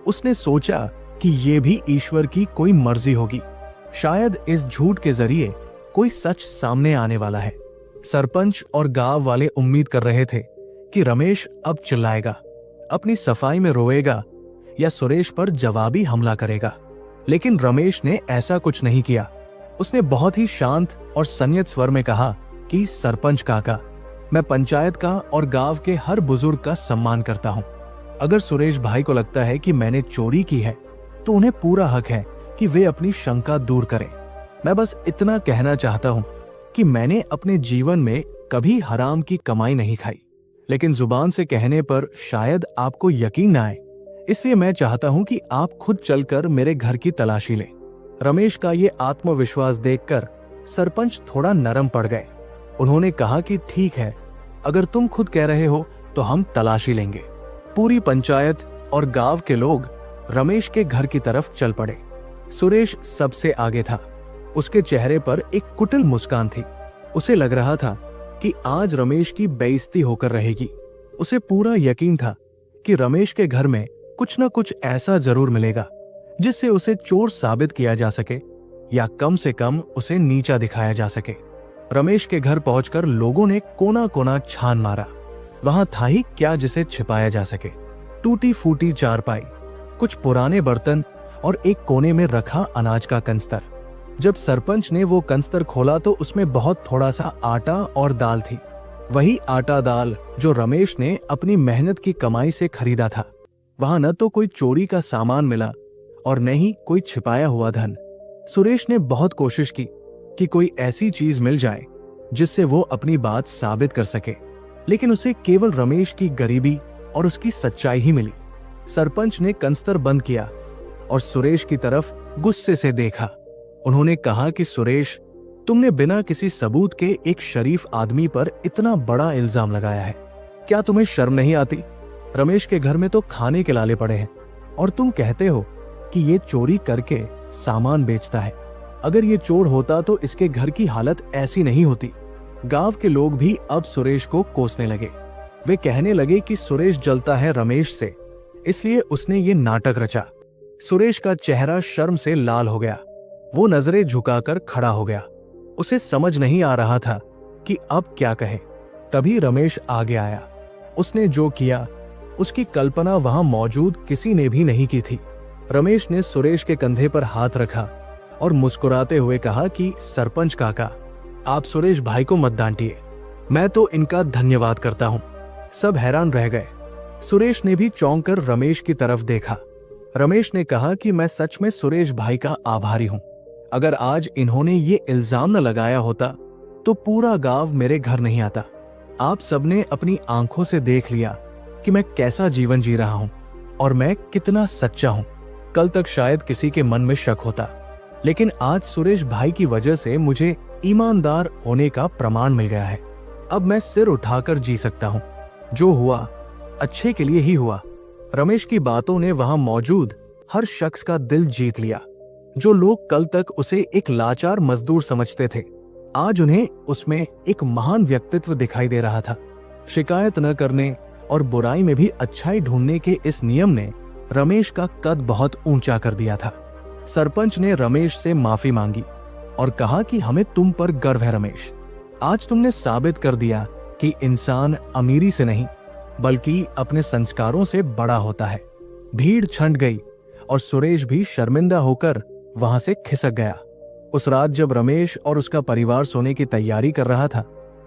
उसने सोचा कि ये भी ईश्वर की कोई मर्जी होगी। शायद इस झूठ के जरिए कोई सच सामने आने वाला है। सरपंच और गांव वाले उम्मीद कर रहे थे कि रमेश अब चिल्लाएगा, अपनी सफाई में रोएगा या सुरेश पर जवाबी हमला करेगा। लेकिन रमेश ने ऐसा कुछ नहीं किया। उसने बहुत ही शांत और संयत स्वर में कहा कि सरपंच काका, मैं पंचायत का और गांव के हर बुजुर्ग का सम्मान करता हूं। अगर सुरेश भाई को लगता है कि मैंने चोरी की है तो उन्हें पूरा हक है कि वे अपनी शंका दूर करें। मैं बस इतना कहना चाहता हूं कि मैंने अपने जीवन में कभी हराम की कमाई नहीं खाई, लेकिन जुबान से कहने पर शायद आपको यकीन न आए, इसलिए मैं चाहता हूं कि आप खुद चलकर मेरे घर की तलाशी लें। रमेश का ये आत्मविश्वास देखकर सरपंच थोड़ा नरम पड़ गए। उन्होंने कहा कि ठीक है, अगर तुम खुद कह रहे हो तो हम तलाशी लेंगे। पूरी पंचायत और गांव के लोग रमेश के घर की तरफ चल पड़े। सुरेश सबसे आगे था। उसके चेहरे पर एक कुटिल मुस्कान थी। उसे लग रहा था कि आज रमेश की बेइज्जती होकर रहेगी। उसे पूरा यकीन था कि रमेश के घर में कुछ न कुछ ऐसा जरूर मिलेगा जिससे उसे चोर साबित किया जा सके या कम से कम उसे नीचा दिखाया जा सके। रमेश के घर पहुंचकर लोगों ने कोना कोना छान मारा। वहां था ही क्या जिसे छिपाया जा सके। टूटी फूटी चारपाई, कुछ पुराने बर्तन और एक कोने में रखा अनाज का कंस्तर। जब सरपंच ने वो कंस्तर खोला तो उसमें बहुत थोड़ा सा आटा और दाल थी। वही आटा दाल जो रमेश ने अपनी मेहनत की कमाई से खरीदा था। वहां न तो कोई चोरी का सामान मिला और न ही कोई छिपाया हुआ धन। सुरेश ने बहुत कोशिश की कि कोई ऐसी चीज मिल जाए जिससे वो अपनी बात साबित कर सके, लेकिन उसे केवल रमेश की गरीबी और उसकी सच्चाई ही मिली। सरपंच ने कंस्तर बंद किया और सुरेश की तरफ गुस्से से देखा। उन्होंने कहा कि सुरेश, तुमने बिना किसी सबूत के एक शरीफ आदमी पर इतना बड़ा इल्जाम लगाया है। क्या तुम्हें शर्म नहीं आती? रमेश के घर में तो खाने के लाले पड़े हैं और तुम कहते हो कि ये चोरी करके सामान बेचता है। अगर ये चोर होता तो इसके घर की हालत ऐसी नहीं होती। गांव के लोग भी अब सुरेश को कोसने लगे। वे कहने लगे कि सुरेश जलता है रमेश से, इसलिए उसने ये नाटक रचा। सुरेश का चेहरा शर्म से लाल हो गया। वो नजरें झुकाकर खड़ा हो गया। उसे समझ नहीं आ रहा था कि अब क्या कहे। तभी रमेश आगे आया। उसने जो किया उसकी कल्पना वहां मौजूद किसी ने भी नहीं की थी। रमेश ने सुरेश के कंधे पर हाथ रखा और मुस्कुराते हुए कहा कि सरपंच काका, आप सुरेश भाई को मत डांटिए, मैं तो इनका धन्यवाद करता हूं। सब हैरान रह गए। सुरेश ने भी चौंक कर रमेश की तरफ देखा। रमेश ने कहा कि मैं सच में सुरेश भाई का आभारी हूं। अगर आज इन्होंने ये इल्जाम न लगाया होता तो पूरा गांव मेरे घर नहीं आता। आप सबने अपनी आंखों से देख लिया कि मैं कैसा जीवन जी रहा हूं और मैं कितना सच्चा हूं। कल तक शायद किसी के मन में शक होता, लेकिन आज सुरेश भाई की वजह से मुझे ईमानदार होने का प्रमाण मिल गया है। अब मैं सिर उठाकर जी सकता हूं। जो हुआ अच्छे के लिए ही हुआ। रमेश की बातों ने वहां मौजूद हर शख्स का दिल जीत लिया। जो लोग कल तक उसे एक लाचार मजदूर समझते थे, आज उन्हें उसमें एक महान व्यक्तित्व दिखाई दे रहा था। शिकायत न करने और बुराई में भी अच्छाई ढूंढने के इस नियम ने रमेश का कद बहुत ऊंचा कर दिया था। सरपंच ने रमेश से माफी मांगी और कहा कि हमें तुम पर गर्व है रमेश। आज तुमने साबित कर दिया कि इंसान अमीरी से नहीं बल्कि अपने संस्कारों से बड़ा होता है। भीड़ छंट गई और सुरेश भी शर्मिंदा होकर वहां से खिसक गया। उस रात जब रमेश और उसका परिवार सोने की तैयारी कर रहा था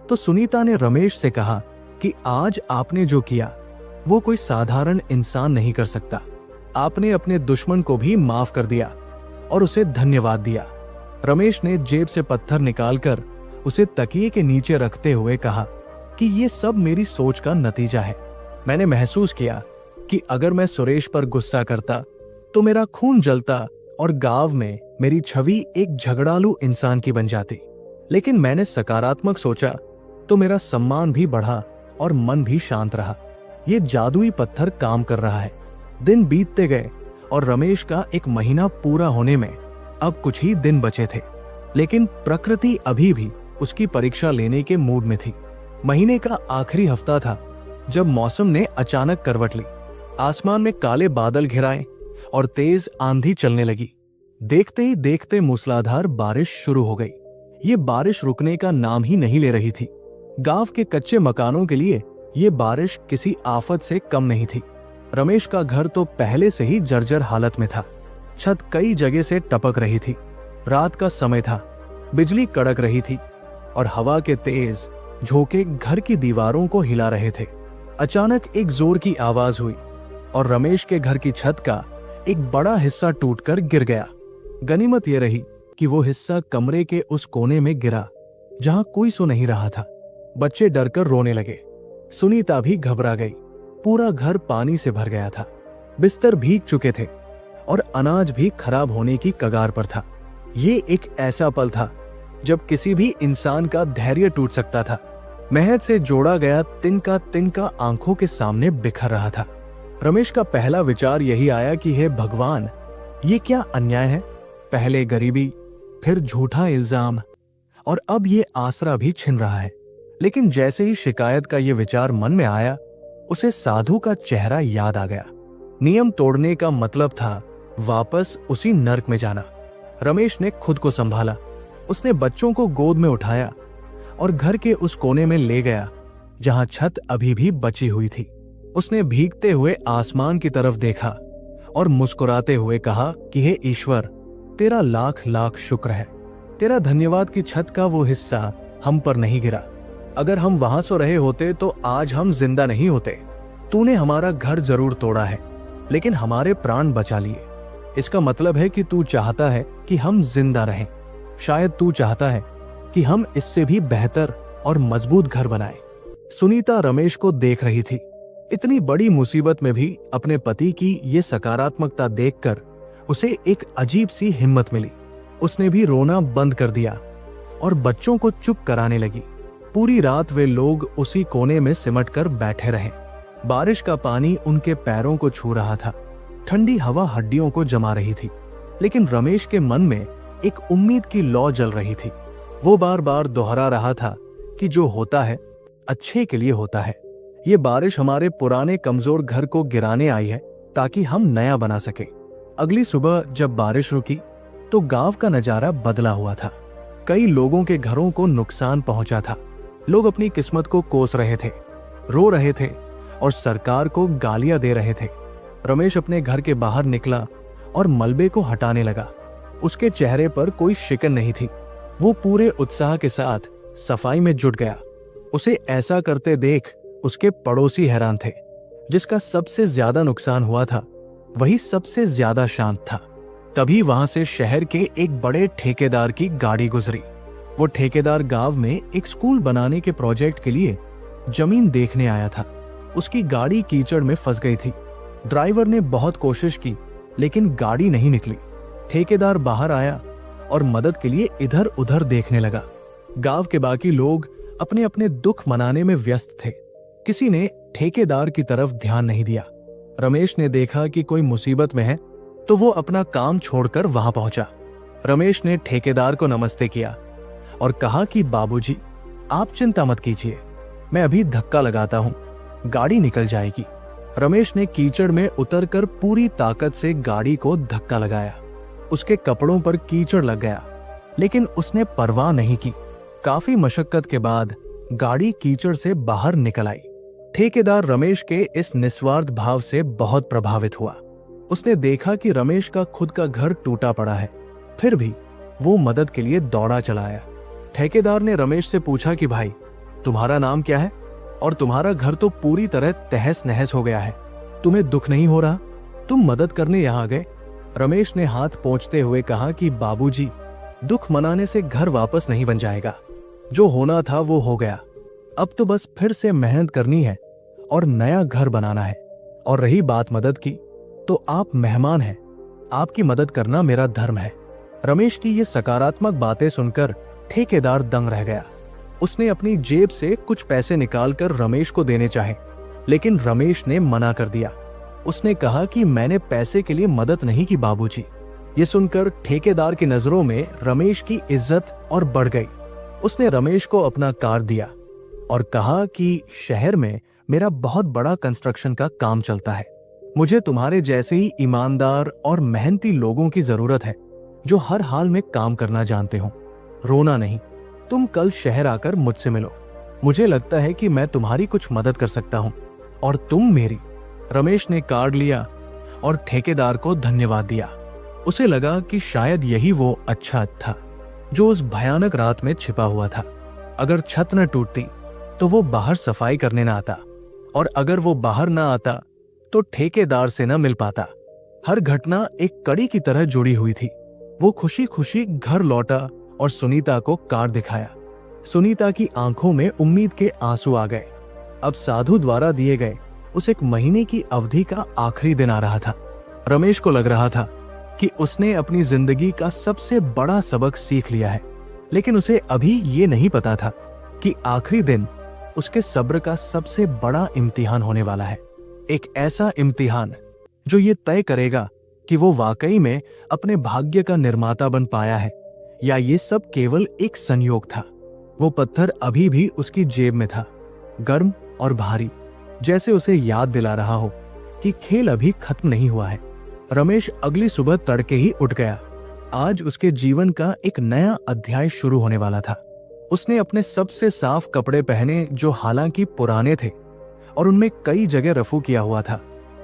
तो सुनीता ने रमेश से कहा कि आज आपने जो किया वो कोई साधारण इंसान नहीं कर सकता। आपने अपने दुश्मन को भी माफ कर दिया और उसे धन्यवाद दिया। रमेश ने जेब से पत्थर निकालकर उसे तकिए के नीचे रखते हुए कहा कि ये सब मेरी सोच का नतीजा है। मैंने महसूस किया कि अगर मैं सुरेश पर गुस्सा करता तो मेरा खून जलता और गांव में मेरी छवि एक झगड़ालू इंसान की बन जाती, लेकिन मैंने सकारात्मक सोचा तो मेरा सम्मान भी बढ़ा और मन भी शांत रहा। ये जादुई पत्थर काम कर रहा है। दिन बीतते गए और रमेश का 1 महीना पूरा होने में अब कुछ ही दिन बचे थे, लेकिन प्रकृति अभी भी उसकी परीक्षा लेने के मूड में थी। महीने का आखिरी हफ्ता था जब मौसम ने अचानक करवट ली। आसमान में काले बादल घिराए और तेज आंधी चलने लगी। देखते ही देखते मूसलाधार बारिश शुरू हो गई। ये बारिश रुकने का नाम ही नहीं ले रही थी। गांव के कच्चे मकानों के लिए ये बारिश किसी आफत से कम नहीं थी। रमेश का घर तो पहले से ही जर्जर हालत में था। छत कई जगह से टपक रही थी। रात का समय था, बिजली कड़क रही थी और हवा के तेज झोंके घर की दीवारों को हिला रहे थे। अचानक एक जोर की आवाज हुई और रमेश के घर की छत का एक बड़ा हिस्सा टूटकर गिर गया। गनीमत यह रही कि वो हिस्सा कमरे के उस कोने में गिरा जहां कोई सो नहीं रहा था। बच्चे डरकर रोने लगे। सुनीता भी घबरा गई। पूरा घर पानी से भर गया था। बिस्तर भीग चुके थे और अनाज भी खराब होने की कगार पर था। ये एक ऐसा पल था जब किसी भी इंसान का धैर्य टूट सकता था। मेहनत से जोड़ा गया तिनका आंखों के सामने बिखर रहा था। रमेश का पहला विचार यही आया कि हे भगवान, ये क्या अन्याय है। पहले गरीबी, फिर झूठा इल्जाम और अब ये आसरा भी छिन रहा है। लेकिन जैसे ही शिकायत का ये विचार मन में आया, उसे साधु का चेहरा याद आ गया। नियम तोड़ने का मतलब था वापस उसी नर्क में जाना। रमेश ने खुद को संभाला। उसने बच्चों को गोद में उठाया और घर के उस कोने में ले गया जहां छत अभी भी बची हुई थी। उसने भीगते हुए आसमान की तरफ देखा और मुस्कुराते हुए कहा कि हे ईश्वर, तेरा लाख लाख शुक्र है। तेरा धन्यवाद कि छत का वो हिस्सा हम पर नहीं गिरा। अगर हम वहां सो रहे होते तो आज हम जिंदा नहीं होते। तूने हमारा घर जरूर तोड़ा है, लेकिन हमारे प्राण बचा लिए। इसका मतलब है कि तू चाहता है कि हम जिंदा रहें। शायद तू चाहता है कि हम इससे भी बेहतर और मजबूत घर बनाएं। सुनीता रमेश को देख रही थी। इतनी बड़ी मुसीबत में भी अपने पति की ये सकारात्मकता देखकर उसे एक अजीब सी हिम्मत मिली। उसने भी रोना बंद कर दिया और बच्चों को चुप कराने लगी। पूरी रात वे लोग उसी कोने में सिमट कर बैठे रहे। बारिश का पानी उनके पैरों को छू रहा था। ठंडी हवा हड्डियों को जमा रही थी, लेकिन रमेश के मन में एक उम्मीद की लौ जल रही थी। वो बार बार दोहरा रहा था कि जो होता है अच्छे के लिए होता है। ये बारिश हमारे पुराने कमजोर घर को गिराने आई है ताकि हम नया बना सके। अगली सुबह जब बारिश रुकी तो गांव का नजारा बदला हुआ था। कई लोगों के घरों को नुकसान पहुंचा था। लोग अपनी किस्मत को कोस रहे थे, रो रहे थे और सरकार को गालियां दे रहे थे। रमेश अपने घर के बाहर निकला और मलबे को हटाने लगा। उसके चेहरे पर कोई शिकन नहीं थी। वो पूरे उत्साह के साथ सफाई में जुट गया। उसे ऐसा करते देख उसके पड़ोसी हैरान थे। जिसका सबसे ज्यादा नुकसान हुआ था वही सबसे ज्यादा शांत था। तभी वहां से शहर के एक बड़े ठेकेदार की गाड़ी गुजरी। वो ठेकेदार गांव में एक स्कूल बनाने के प्रोजेक्ट के लिए जमीन देखने आया था। उसकी गाड़ी कीचड़ में फंस गई थी। ड्राइवर ने बहुत कोशिश की, लेकिन गाड़ी नहीं निकली। ठेकेदार बाहर आया और मदद के लिए इधर उधर देखने लगा। गांव के बाकी लोग अपने अपने दुख मनाने में व्यस्त थे। किसी ने ठेकेदार की तरफ ध्यान नहीं दिया। रमेश ने देखा कि कोई मुसीबत में है तो वो अपना काम छोड़कर वहां पहुंचा। रमेश ने ठेकेदार को नमस्ते किया और कहा कि बाबूजी, आप चिंता मत कीजिए, मैं अभी धक्का लगाता हूं, गाड़ी निकल जाएगी। रमेश ने कीचड़ में उतरकर पूरी ताकत से गाड़ी को धक्का लगाया। उसके कपड़ों पर कीचड़ लग गया, लेकिन उसने परवाह नहीं की। काफी मशक्कत के बाद गाड़ी कीचड़ से बाहर निकल आई। ठेकेदार रमेश के इस निस्वार्थ भाव से बहुत प्रभावित हुआ। उसने देखा कि रमेश का खुद का घर टूटा पड़ा है, फिर भी वो मदद के लिए दौड़ा चला आया। ठेकेदार ने रमेश से पूछा कि भाई, तुम्हारा नाम क्या है और तुम्हारा घर तो पूरी तरह तहस नहस हो गया है, तुम्हें दुख नहीं हो रहा? तुम मदद करने यहां गए? रमेश ने हाथ पोंछते हुए कहा कि बाबूजी, दुख मनाने से घर वापस नहीं बन जाएगा। जो होना था वो हो गया। अब तो बस फिर से मेहनत करनी है और नया घर बनाना है। और रही बात मदद की, तो आप मेहमान हैं, आपकी मदद करना मेरा धर्म है। रमेश की ये सकारात्मक बातें सुनकर ठेकेदार दंग रह गया। उसने अपनी जेब से कुछ पैसे निकालकर रमेश को देने चाहे, लेकिन रमेश ने मना कर दिया। उसने कहा कि मैंने पैसे के लिए मदद नहीं की बाबूजी। ये सुनकर ठेकेदार की नजरों में रमेश की इज्जत और बढ़ गई। उसने रमेश को अपना कार्ड दिया और कहा कि शहर में मेरा बहुत बड़ा कंस्ट्रक्शन का काम चलता है, मुझे तुम्हारे जैसे ही ईमानदार और मेहनती लोगों की जरूरत है जो हर हाल में काम करना जानते हो। रोना नहीं, तुम कल शहर आकर मुझसे मिलो, मुझे लगता है कि मैं तुम्हारी कुछ मदद कर सकता हूं और तुम मेरी। रमेश ने कार्ड लिया और ठेकेदार को धन्यवाद दिया। उसे लगा कि शायद यही वो अच्छा था जो उस भयानक रात में छिपा हुआ था। अगर छत न टूटती तो वो बाहर सफाई करने न आता, और अगर वो बाहर न आता तो ठेकेदार से न मिल पाता। हर घटना एक कड़ी की तरह जुड़ी हुई थी। वो खुशी खुशी घर लौटा और सुनीता को कार्ड दिखाया। सुनीता की आंखों में उम्मीद के आंसू आ गए। अब साधु द्वारा दिए गए उस एक महीने की अवधि का आखिरी दिन आ रहा था। रमेश को लग रहा था कि उसने अपनी जिंदगी का सबसे बड़ा सबक सीख लिया है, लेकिन उसे अभी ये नहीं पता था कि आखिरी दिन उसके सब्र का सबसे बड़ा इम्तिहान होने वाला है। एक ऐसा इम्तिहान जो ये तय करेगा कि वो वाकई में अपने भाग्य का निर्माता बन पाया है या ये सब केवल एक संयोग था। वो पत्थर अभी भी उसकी जेब में था, गर्म और भारी, जैसे उसे याद दिला रहा हो कि खेल अभी खत्म नहीं हुआ है। रमेश अगली सुबह तड़के ही उठ गया। आज उसके जीवन का एक नया अध्याय शुरू होने वाला था। उसने अपने सबसे साफ कपड़े पहने जो हालांकि पुराने थे और उनमें कई जगह रफू किया हुआ था,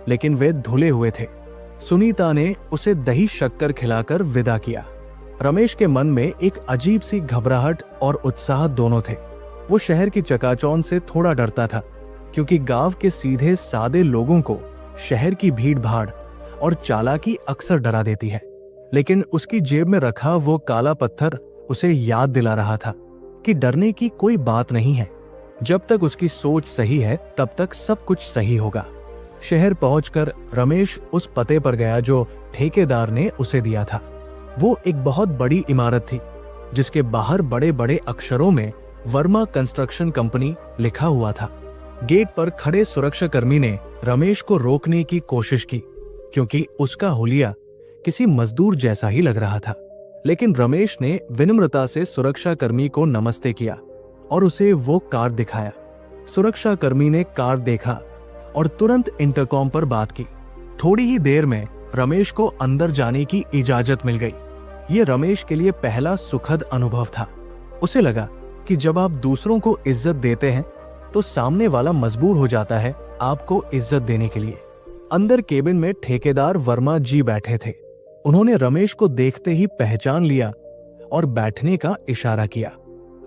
लेकिन वे धुले हुए थे। सुनीता ने उसे दही शक्कर खिलाकर विदा किया। रमेश के मन में एक अजीब सी घबराहट और उत्साह दोनों थे। वो शहर की चकाचौंध से थोड़ा डरता था, क्योंकि गांव के सीधे सादे लोगों को शहर की भीड़ भाड़ और चालाकी अक्सर डरा देती है। लेकिन उसकी जेब में रखा वो काला पत्थर उसे याद दिला रहा था कि डरने की कोई बात नहीं है। जब तक उसकी सोच सही है तब तक सब कुछ सही होगा। शहर पहुंचकर रमेश उस पते पर गया जो ठेकेदार ने उसे दिया था। वो एक बहुत बड़ी इमारत थी जिसके बाहर बड़े बड़े अक्षरों में वर्मा कंस्ट्रक्शन कंपनी लिखा हुआ था। गेट पर खड़े सुरक्षाकर्मी ने रमेश को रोकने की कोशिश की, क्योंकि उसका हुलिया किसी मजदूर जैसा ही लग रहा था। लेकिन रमेश ने विनम्रता से सुरक्षाकर्मी को नमस्ते किया और उसे वो कार्ड दिखाया। सुरक्षाकर्मी ने कार्ड देखा और तुरंत इंटरकॉम पर बात की। थोड़ी ही देर में रमेश को अंदर जाने की इजाजत मिल गई। ये रमेश के लिए पहला सुखद अनुभव था। उसे लगा कि जब आप दूसरों को इज्जत देते हैं तो सामने वाला मजबूर हो जाता है आपको इज्जत देने के लिए। अंदर केबिन में ठेकेदार वर्मा जी बैठे थे। उन्होंने रमेश को देखते ही पहचान लिया और बैठने का इशारा किया।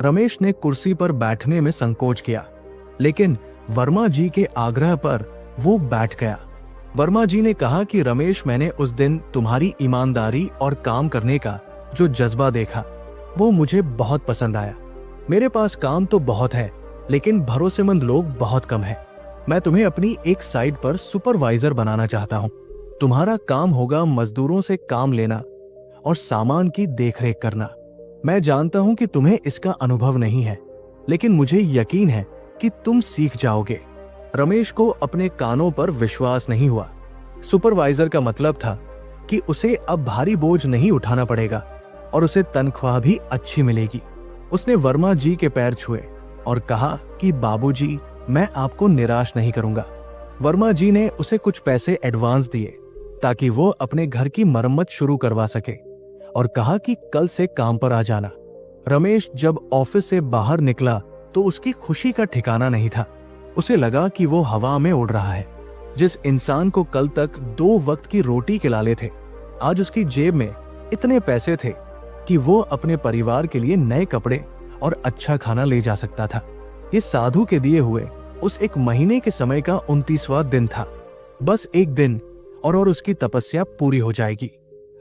रमेश ने कुर्सी पर बैठने में संकोच किया, लेकिन वर्मा जी के आग्रह पर वो बैठ गया। वर्मा जी ने कहा कि रमेश, मैंने उस दिन तुम्हारी ईमानदारी और काम करने का जो जज्बा देखा वो मुझे बहुत पसंद आया। मेरे पास काम तो बहुत है, लेकिन भरोसेमंद लोग बहुत कम हैं। मैं तुम्हें अपनी एक साइट पर सुपरवाइजर बनाना चाहता हूँ। तुम्हारा काम होगा मजदूरों से काम लेना और सामान की देखरेख करना। मैं जानता हूँ कि तुम्हें इसका अनुभव नहीं है, लेकिन मुझे यकीन है कि तुम सीख जाओगे। रमेश को अपने कानों पर विश्वास नहीं हुआ। सुपरवाइजर का मतलब था कि उसे अब भारी बोझ नहीं उठाना पड़ेगा और उसे तनख्वाह भी अच्छी मिलेगी। उसने वर्मा जी के पैर छुए और कहा कि बाबूजी, मैं आपको निराश नहीं करूंगा। वर्मा जी ने उसे कुछ पैसे एडवांस दिए ताकि वो अपने घर की मरम्मत शुरू करवा सके और कहा कि कल से काम पर आ जाना। रमेश जब ऑफिस से बाहर निकला तो उसकी खुशी का ठिकाना नहीं था। उसे लगा कि वो हवा में उड़ रहा है। जिस इंसान को कल तक 2 वक्त की रोटी खिलाले थे, आज उसकी जेब में इतने पैसे थे कि वो अपने परिवार के लिए नए कपड़े और अच्छा खाना ले जा सकता था। ये साधु के दिए हुए उस एक महीने के समय का 29वां दिन था। बस एक दिन और उसकी तपस्या पूरी हो जाएगी।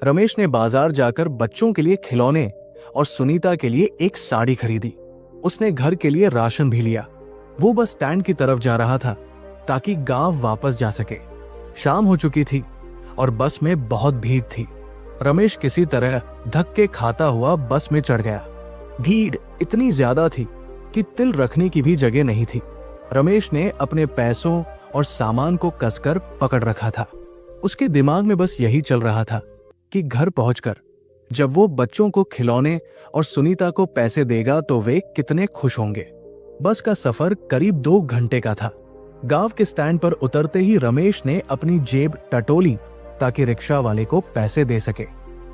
रमेश ने बाजार जाकर बच्चों के लिए खिलौने और सुनीता के लिए एक साड़ी खरीदी। उसने घर के लिए राशन भी लिया। वो बस स्टैंड की तरफ जा रहा था ताकि गांव वापस जा सके। शाम हो चुकी थी और बस में बहुत भीड़ थी। रमेश किसी तरह धक्के खाता हुआ बस में चढ़ गया। भीड़ इतनी ज्यादा थी कि तिल रखने की भी जगह नहीं थी। रमेश ने अपने पैसों और सामान को कसकर पकड़ रखा था। उसके दिमाग में बस यही चल रहा था कि घर पहुंचकर जब वो बच्चों को खिलौने और सुनीता को पैसे देगा तो वे कितने खुश होंगे। बस का सफर करीब 2 घंटे का था। गांव के स्टैंड पर उतरते ही रमेश ने अपनी जेब टटोली ताकि रिक्शा वाले को पैसे दे सके,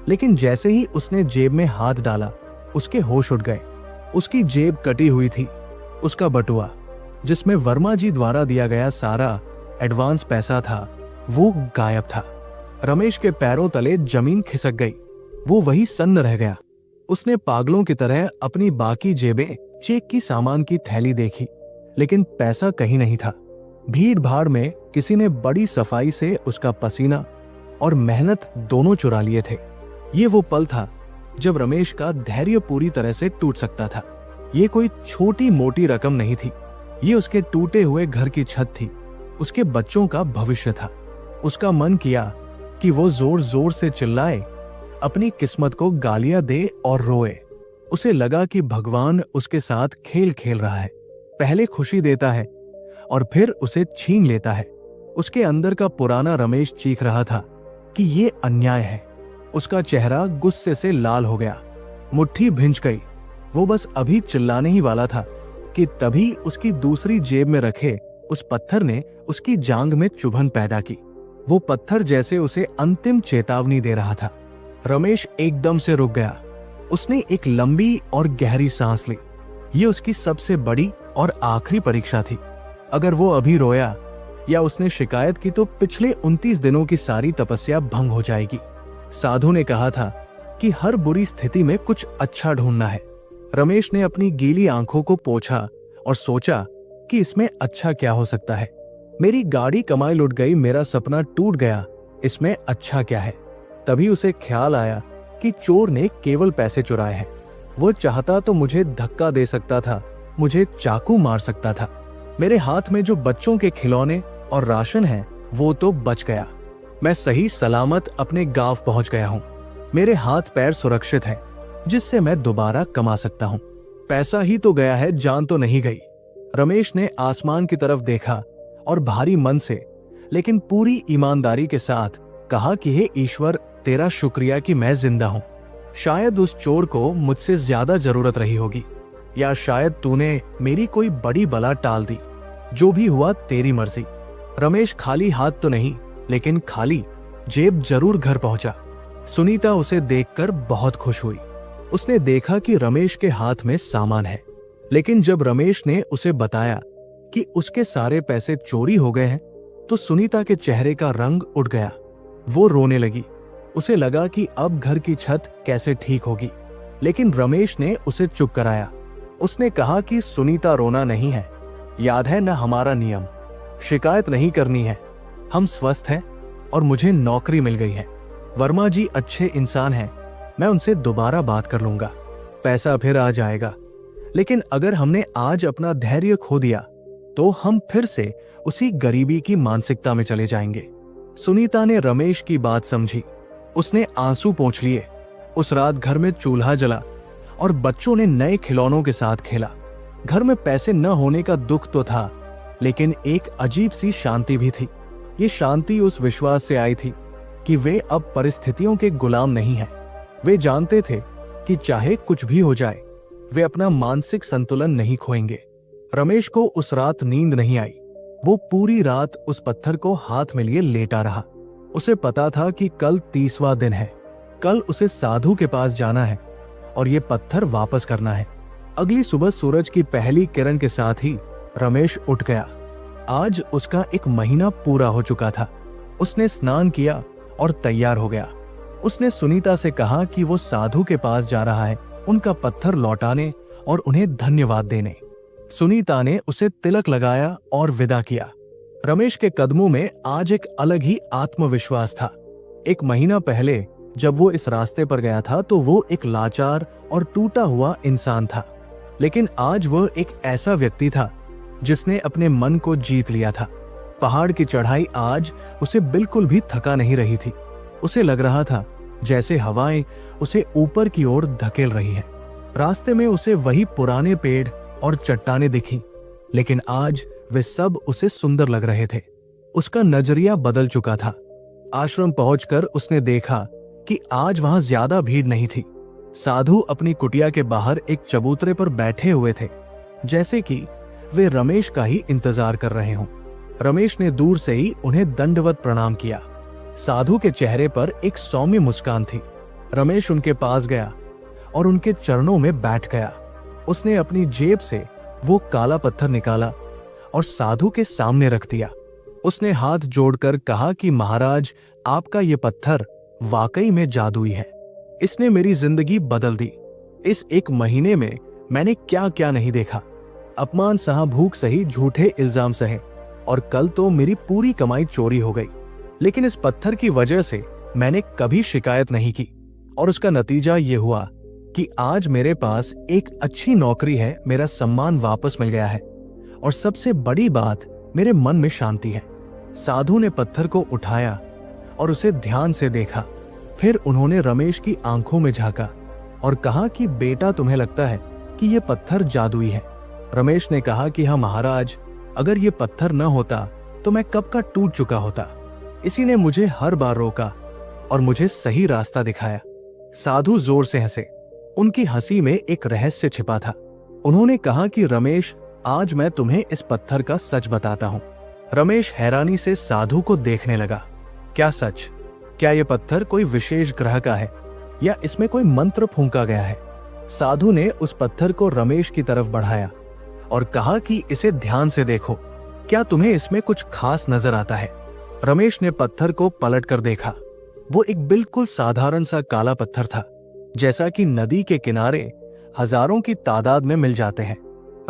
लेकिन जैसे ही उसने जेब में हाथ डाला उसके होश उड़ गए। उसकी जेब कटी हुई थी। उसका बटुआ जिसमें वर्मा जी द्वारा दिया गया सारा एडवांस पैसा था वो गायब था। रमेश के पैरों तले जमीन खिसक गई। वो वही सन्न रह गया। उसने पागलों की तरह अपनी बाकी जेबें चेक की सामान की थैली देखी, लेकिन पैसा कहीं नहीं था। भीड़ भाड़ में किसी ने बड़ी सफाई से उसका पसीना और मेहनत दोनों चुरा लिए थे। ये वो पल था जब रमेश का धैर्य पूरी तरह से टूट सकता था। ये कोई छोटी मोटी रकम नहीं थी। ये उसके टूटे हुए घर की छत थी। उसके बच्चों का भविष्य था। उसका मन किया कि वो जोर जोर से चिल्लाए, अपनी किस्मत को गालियां दे और रोए। उसे लगा कि भगवान उसके साथ खेल खेल रहा है। पहले खुशी देता है और फिर उसे छीन लेता है। उसके अंदर का पुराना रमेश चीख रहा था कि ये अन्याय है। उसका चेहरा गुस्से से लाल हो गया। मुट्ठी भिंच गई। वो बस अभी चिल्लाने ही वाला था कि तभी उसकी दूसरी जेब में रखे उस पत्थर ने उसकी जांघ में चुभन पैदा की। वो पत्थर जैसे उसे अंतिम चेतावनी दे रहा था। रमेश एकदम से रुक गया। उसने एक लंबी और गहरी सांस ली। ये उसकी सबसे बड़ी और आखिरी परीक्षा थी। अगर वो अभी रोया या उसने शिकायत की तो पिछले 29 दिनों की सारी तपस्या भंग हो जाएगी। साधु ने कहा था कि हर बुरी स्थिति में कुछ अच्छा ढूंढना है। रमेश ने अपनी गीली आंखों को पोंछा और सोचा कि इसमें अच्छा क्या हो सकता है। मेरी गाड़ी कमाई लुट गई, मेरा सपना टूट गया, इसमें अच्छा क्या है। तभी उसे ख्याल आया कि चोर ने केवल पैसे चुराए हैं। वो चाहता तो मुझे धक्का दे सकता था, मुझे चाकू मार सकता था। मेरे हाथ में जो बच्चों के खिलौने और राशन है वो तो बच गया। मैं सही सलामत अपने गांव पहुंच गया हूं। मेरे हाथ पैर सुरक्षित हैं, जिससे मैं दोबारा कमा सकता हूं। पैसा ही तो गया है, जान तो नहीं गई। रमेश ने आसमान की तरफ देखा और भारी मन से लेकिन पूरी ईमानदारी के साथ कहा कि हे ईश्वर, तेरा शुक्रिया कि मैं जिंदा हूं। शायद उस चोर को मुझसे ज्यादा जरूरत रही होगी, या शायद तूने मेरी कोई बड़ी बला टाल दी। जो भी हुआ तेरी मर्जी। रमेश खाली हाथ तो नहीं, लेकिन खाली जेब जरूर घर पहुंचा। सुनीता उसे देखकर बहुत खुश हुई। उसने देखा कि रमेश के हाथ में सामान है, लेकिन जब रमेश ने उसे बताया कि उसके सारे पैसे चोरी हो गए हैं तो सुनीता के चेहरे का रंग उड़ गया। वो रोने लगी। उसे लगा कि अब घर की छत कैसे ठीक होगी, लेकिन रमेश ने उसे चुप कराया। उसने कहा कि सुनीता, रोना नहीं है, याद है ना हमारा नियम, शिकायत नहीं करनी है। हम स्वस्थ हैं और मुझे नौकरी मिल गई है। वर्मा जी अच्छे इंसान हैं, मैं उनसे दोबारा बात कर लूंगा, पैसा फिर आ जाएगा। लेकिन अगर हमने आज अपना धैर्य खो दिया तो हम फिर से उसी गरीबी की मानसिकता में चले जाएंगे। सुनीता ने रमेश की बात समझी। उसने आंसू पोंछ लिए। उस रात घर में चूल्हा जला और बच्चों ने नए खिलौनों के साथ खेला। घर में पैसे न होने का दुख तो था, लेकिन एक अजीब सी शांति भी थी। ये शांति उस विश्वास से आई थी कि वे अब परिस्थितियों के गुलाम नहीं हैं। वे जानते थे कि चाहे कुछ भी हो जाए, वे अपना मानसिक संतुलन नहीं खोएंगे। रमेश को उस रात नींद नहीं आई। वो पूरी रात उस पत्थर को हाथ में लिए लेटा रहा। उसे पता था कि कल 30वां दिन है। कल उसे साधु के पास जाना है और ये पत्थर वापस करना है। अगली सुबह सूरज की पहली किरण के साथ ही रमेश उठ गया। आज उसका 1 महीना पूरा हो चुका था। उसने स्नान किया और तैयार हो गया। उसने सुनीता से कहा कि वो साधु के पास जा रहा है, उनका पत्थर लौटाने और उन्हें धन्यवाद देने। सुनीता ने उसे तिलक लगाया और विदा किया। रमेश के कदमों में आज एक अलग ही आत्मविश्वास था। 1 महीना पहले जब वो इस रास्ते पर गया था तो वो एक लाचार और टूटा हुआ इंसान था, लेकिन आज वह एक ऐसा व्यक्ति था जिसने अपने मन को जीत लिया था। पहाड़ की चढ़ाई आज उसे बिल्कुल भी थका नहीं रही थी। उसे लग रहा था जैसे हवाएं उसे ऊपर की ओर धकेल रही हैं। रास्ते में उसे वही पुराने पेड़ और चट्टानें दिखी, लेकिन आज वे सब उसे सुंदर लग रहे थे। उसका नजरिया बदल चुका था। आश्रम पहुंचकर उसने देखा कि आज वहां ज्यादा भीड़ नहीं थी। साधु अपनी कुटिया के बाहर एक चबूतरे पर बैठे हुए थे, जैसे कि वे रमेश का ही इंतजार कर रहे हों। रमेश ने दूर से ही उन्हें दंडवत प्रणाम किया। साधु के चेहरे पर एक सौम्य मुस्कान थी। रमेश उनके पास गया और उनके चरणों में बैठ गया। उसने अपनी जेब से वो काला पत्थर निकाला और साधु के सामने रख दिया। उसने हाथ जोड़कर कहा कि महाराज, आपका ये पत्थर वाकई में जादुई है। इसने मेरी जिंदगी बदल दी। इस 1 महीने में मैंने क्या क्या नहीं देखा। अपमान सहा, भूख सही, झूठे इल्जाम सहे, और कल तो मेरी पूरी कमाई चोरी हो गई। लेकिन इस पत्थर की वजह से मैंने कभी शिकायत नहीं की, और उसका नतीजा ये हुआ कि आज मेरे पास एक अच्छी नौकरी है, मेरा सम्मान वापस मिल गया है, और सबसे बड़ी बात, मेरे मन में शांति है। साधु ने पत्थर को उठाया और उसे ध्यान से देखा। फिर उन्होंने रमेश की आंखों में झांका और कहा कि बेटा, तुम्हें लगता है कि यह पत्थर जादुई है? रमेश ने कहा कि हाँ महाराज, अगर ये पत्थर न होता तो मैं कब का टूट चुका होता। इसी ने मुझे हर बार रोका और मुझे सही रास्ता दिखाया। साधु जोर से हंसे। उनकी हंसी में एक रहस्य छिपा था। उन्होंने कहा कि रमेश, आज मैं तुम्हें इस पत्थर का सच बताता हूं। रमेश हैरानी से साधु को देखने लगा। क्या सच? क्या यह पत्थर कोई विशेष ग्रह का है या इसमें कोई मंत्र फूंका गया है? साधु ने उस पत्थर को रमेश की तरफ बढ़ाया और कहा कि इसे ध्यान से देखो, क्या तुम्हें इसमें कुछ खास नजर आता है? रमेश ने पत्थर को पलट कर देखा। वो एक बिल्कुल साधारण सा काला पत्थर था, जैसा कि नदी के किनारे हजारों की तादाद में मिल जाते हैं।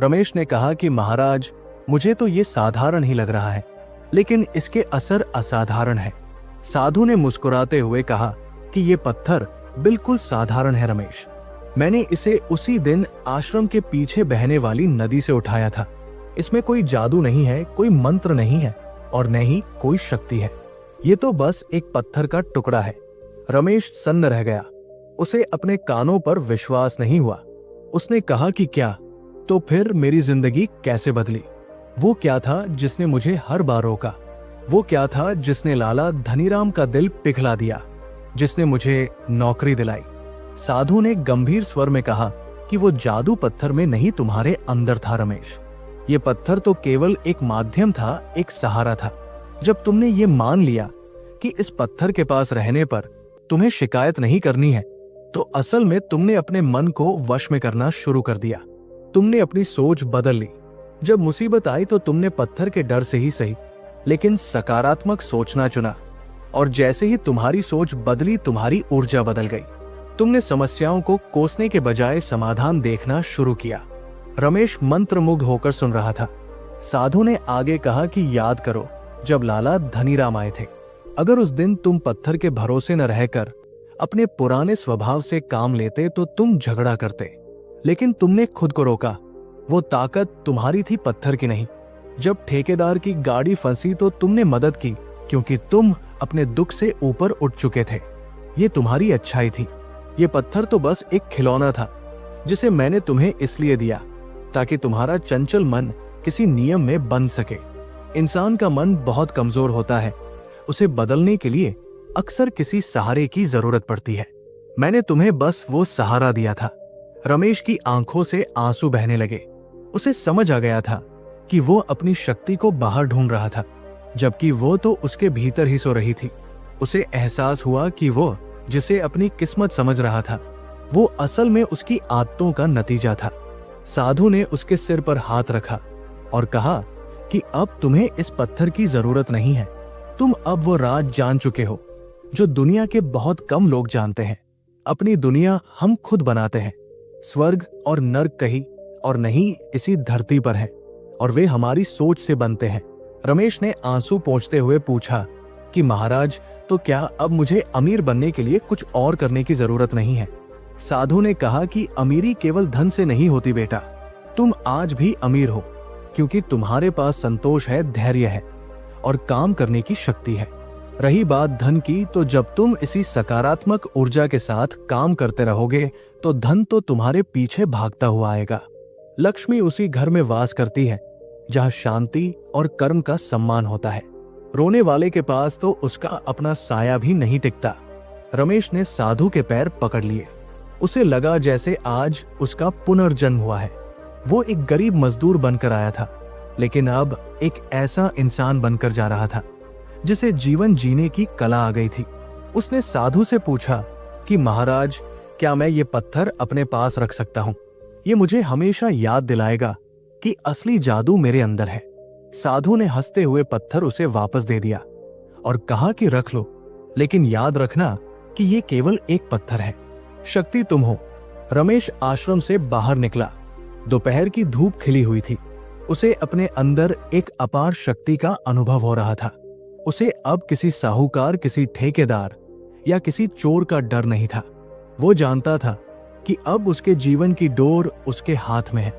रमेश ने कहा कि महाराज, मुझे तो ये साधारण ही लग रहा है, लेकिन इसके असर असाधारण है। साधु ने मुस्कुराते हुए कहा कि ये पत्थर बिल्कुल साधारण है रमेश। मैंने इसे उसी दिन आश्रम के पीछे बहने वाली नदी से उठाया था। इसमें कोई जादू नहीं है, कोई मंत्र नहीं है, और न ही कोई शक्ति है। ये तो बस एक पत्थर का टुकड़ा है। रमेश सन्न रह गया। उसे अपने कानों पर विश्वास नहीं हुआ। उसने कहा कि क्या? तो फिर मेरी जिंदगी कैसे बदली? वो क्या था जिसने मुझे हर बार रोका? वो क्या था जिसने लाला धनीराम का दिल पिघला दिया, जिसने मुझे नौकरी दिलाई? साधु ने गंभीर स्वर में कहा कि वो जादू पत्थर में नहीं, तुम्हारे अंदर था रमेश। ये पत्थर तो केवल एक माध्यम था, एक सहारा था। जब तुमने ये मान लिया कि इस पत्थर के पास रहने पर तुम्हें शिकायत नहीं करनी है, तो असल में तुमने अपने मन को वश में करना शुरू कर दिया। तुमने अपनी सोच बदल ली। जब मुसीबत आई तो तुमने पत्थर के डर से ही सही, लेकिन सकारात्मक सोचना चुना, और जैसे ही तुम्हारी सोच बदली, तुम्हारी ऊर्जा बदल गई। तुमने समस्याओं को कोसने के बजाय समाधान देखना शुरू किया। रमेश मंत्रमुग्ध होकर सुन रहा था। साधु ने आगे कहा कि याद करो, जब लाला धनीराम आए थे, अगर उस दिन तुम पत्थर के भरोसे न रहकर अपने पुराने स्वभाव से काम लेते तो तुम झगड़ा करते, लेकिन तुमने खुद को रोका। वो ताकत तुम्हारी थी, पत्थर की नहीं। जब ठेकेदार की गाड़ी फंसी तो तुमने मदद की, क्योंकि तुम अपने दुख से ऊपर उठ चुके थे। ये तुम्हारी अच्छाई थी। ये पत्थर तो बस एक खिलौना था, जिसे मैंने तुम्हें इसलिए दिया ताकि तुम्हारा चंचल मन किसी नियम में बंध सके। इंसान का मन बहुत कमजोर होता है, उसे बदलने के लिए अक्सर किसी सहारे की जरूरत पड़ती है। मैंने तुम्हें बस वो सहारा दिया था। रमेश की आंखों से आंसू बहने लगे। उसे समझ आ गया था कि वो अपनी शक्ति को बाहर ढूंढ रहा था, जबकि वो तो उसके भीतर ही सो रही थी। उसे एहसास हुआ कि वो जिसे अपनी किस्मत समझ रहा था, वो असल में उसकी आदतों का नतीजा था। साधु ने उसके सिर पर हाथ रखा और कहा कि अब तुम्हें इस पत्थर की जरूरत नहीं है। तुम अब वो राज जान चुके हो जो दुनिया के बहुत कम लोग जानते हैं। अपनी दुनिया हम खुद बनाते हैं। स्वर्ग और नर्क कहीं और नहीं इसी धरती पर है, और वे हमारी सोच से बनते हैं। रमेश ने आंसू पोंछते हुए पूछा कि महाराज, तो क्या अब मुझे अमीर बनने के लिए कुछ और करने की जरूरत नहीं है? साधु ने कहा कि अमीरी केवल धन से नहीं होती बेटा। तुम आज भी अमीर हो क्योंकि तुम्हारे पास संतोष है, धैर्य है और काम करने की शक्ति है। रही बात धन की, तो जब तुम इसी सकारात्मक ऊर्जा के साथ काम करते रहोगे तो धन तो तुम्हारे पीछे भागता हुआ आएगा। लक्ष्मी उसी घर में वास करती है जहां शांति और कर्म का सम्मान होता है। रोने वाले के पास तो उसका अपना साया भी नहीं टिकता। रमेश ने साधु के पैर पकड़ लिए। उसे लगा जैसे आज उसका पुनर्जन्म हुआ है। वो एक गरीब मजदूर बनकर आया था, लेकिन अब एक ऐसा इंसान बनकर जा रहा था जिसे जीवन जीने की कला आ गई थी। उसने साधु से पूछा कि महाराज, क्या मैं ये पत्थर अपने पास रख सकता हूँ? ये मुझे हमेशा याद दिलाएगा कि असली जादू मेरे अंदर है। साधु ने हंसते हुए पत्थर उसे वापस दे दिया और कहा कि रख लो, लेकिन याद रखना कि ये केवल एक पत्थर है, शक्ति तुम हो। रमेश आश्रम से बाहर निकला। दोपहर की धूप खिली हुई थी। उसे अपने अंदर एक अपार शक्ति का अनुभव हो रहा था। उसे अब किसी साहूकार, किसी ठेकेदार या किसी चोर का डर नहीं था। वो जानता था कि अब उसके जीवन की डोर उसके हाथ में है।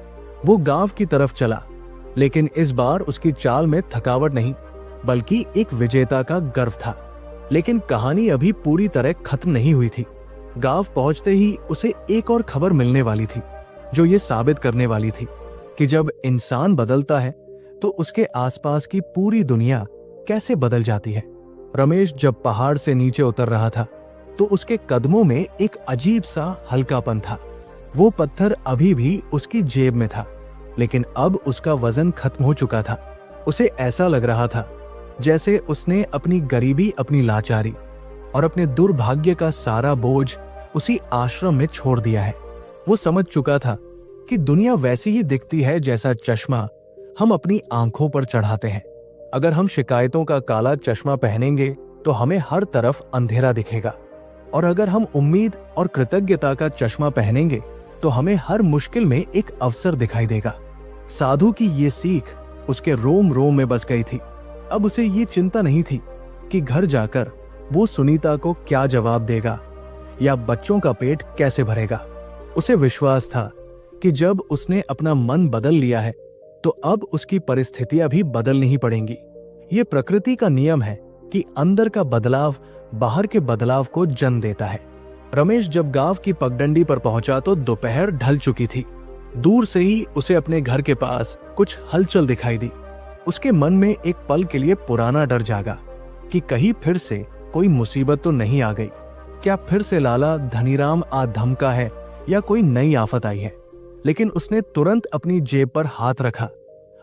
वो गांव की तरफ चला, लेकिन इस बार उसकी चाल में थकावट नहीं, बल्कि एक विजेता का गर्व था। लेकिन कहानी अभी पूरी तरह खत्म नहीं हुई थी। गांव पहुंचते ही उसे एक और खबर मिलने वाली थी, जो ये साबित करने वाली थी कि जब इंसान बदलता है तो उसके आसपास की पूरी दुनिया कैसे बदल जाती है। रमेश जब पहाड़ से नीचे उतर रहा था तो उसके कदमों में एक अजीब सा हल्कापन था। वो पत्थर अभी भी उसकी जेब में था, लेकिन अब उसका वजन खत्म हो चुका था। उसे ऐसा लग रहा था जैसे उसने अपनी गरीबी, अपनी लाचारी और अपने दुर्भाग्य का सारा बोझ उसी आश्रम में छोड़ दिया है। वो समझ चुका था कि दुनिया वैसी ही दिखती है जैसा चश्मा हम अपनी आंखों पर चढ़ाते हैं। अगर हम शिकायतों का काला चश्मा पहनेंगे तो हमें हर तरफ अंधेरा दिखेगा, और अगर हम उम्मीद और कृतज्ञता का चश्मा पहनेंगे तो हमें हर मुश्किल में एक अवसर दिखाई देगा। साधु की ये सीख उसके रोम रोम में बस गई थी। अब उसे ये चिंता नहीं थी कि घर जाकर वो सुनीता को क्या जवाब देगा या बच्चों का पेट कैसे भरेगा। उसे विश्वास था कि जब उसने अपना मन बदल लिया है तो अब उसकी परिस्थितियां भी बदलनी ही पड़ेंगी। ये प्रकृति का नियम है कि अंदर का बदलाव बाहर के बदलाव को जन्म देता है। रमेश जब गांव की पगडंडी पर पहुंचा तो दोपहर ढल चुकी थी। दूर से ही उसे अपने घर के पास कुछ हलचल दिखाई दी। उसके मन में एक पल के लिए पुराना डर जागा कि कहीं फिर से कोई मुसीबत तो नहीं आ गई। क्या फिर से लाला धनीराम आ धमका है या कोई नई आफत आई है? लेकिन उसने तुरंत अपनी जेब पर हाथ रखा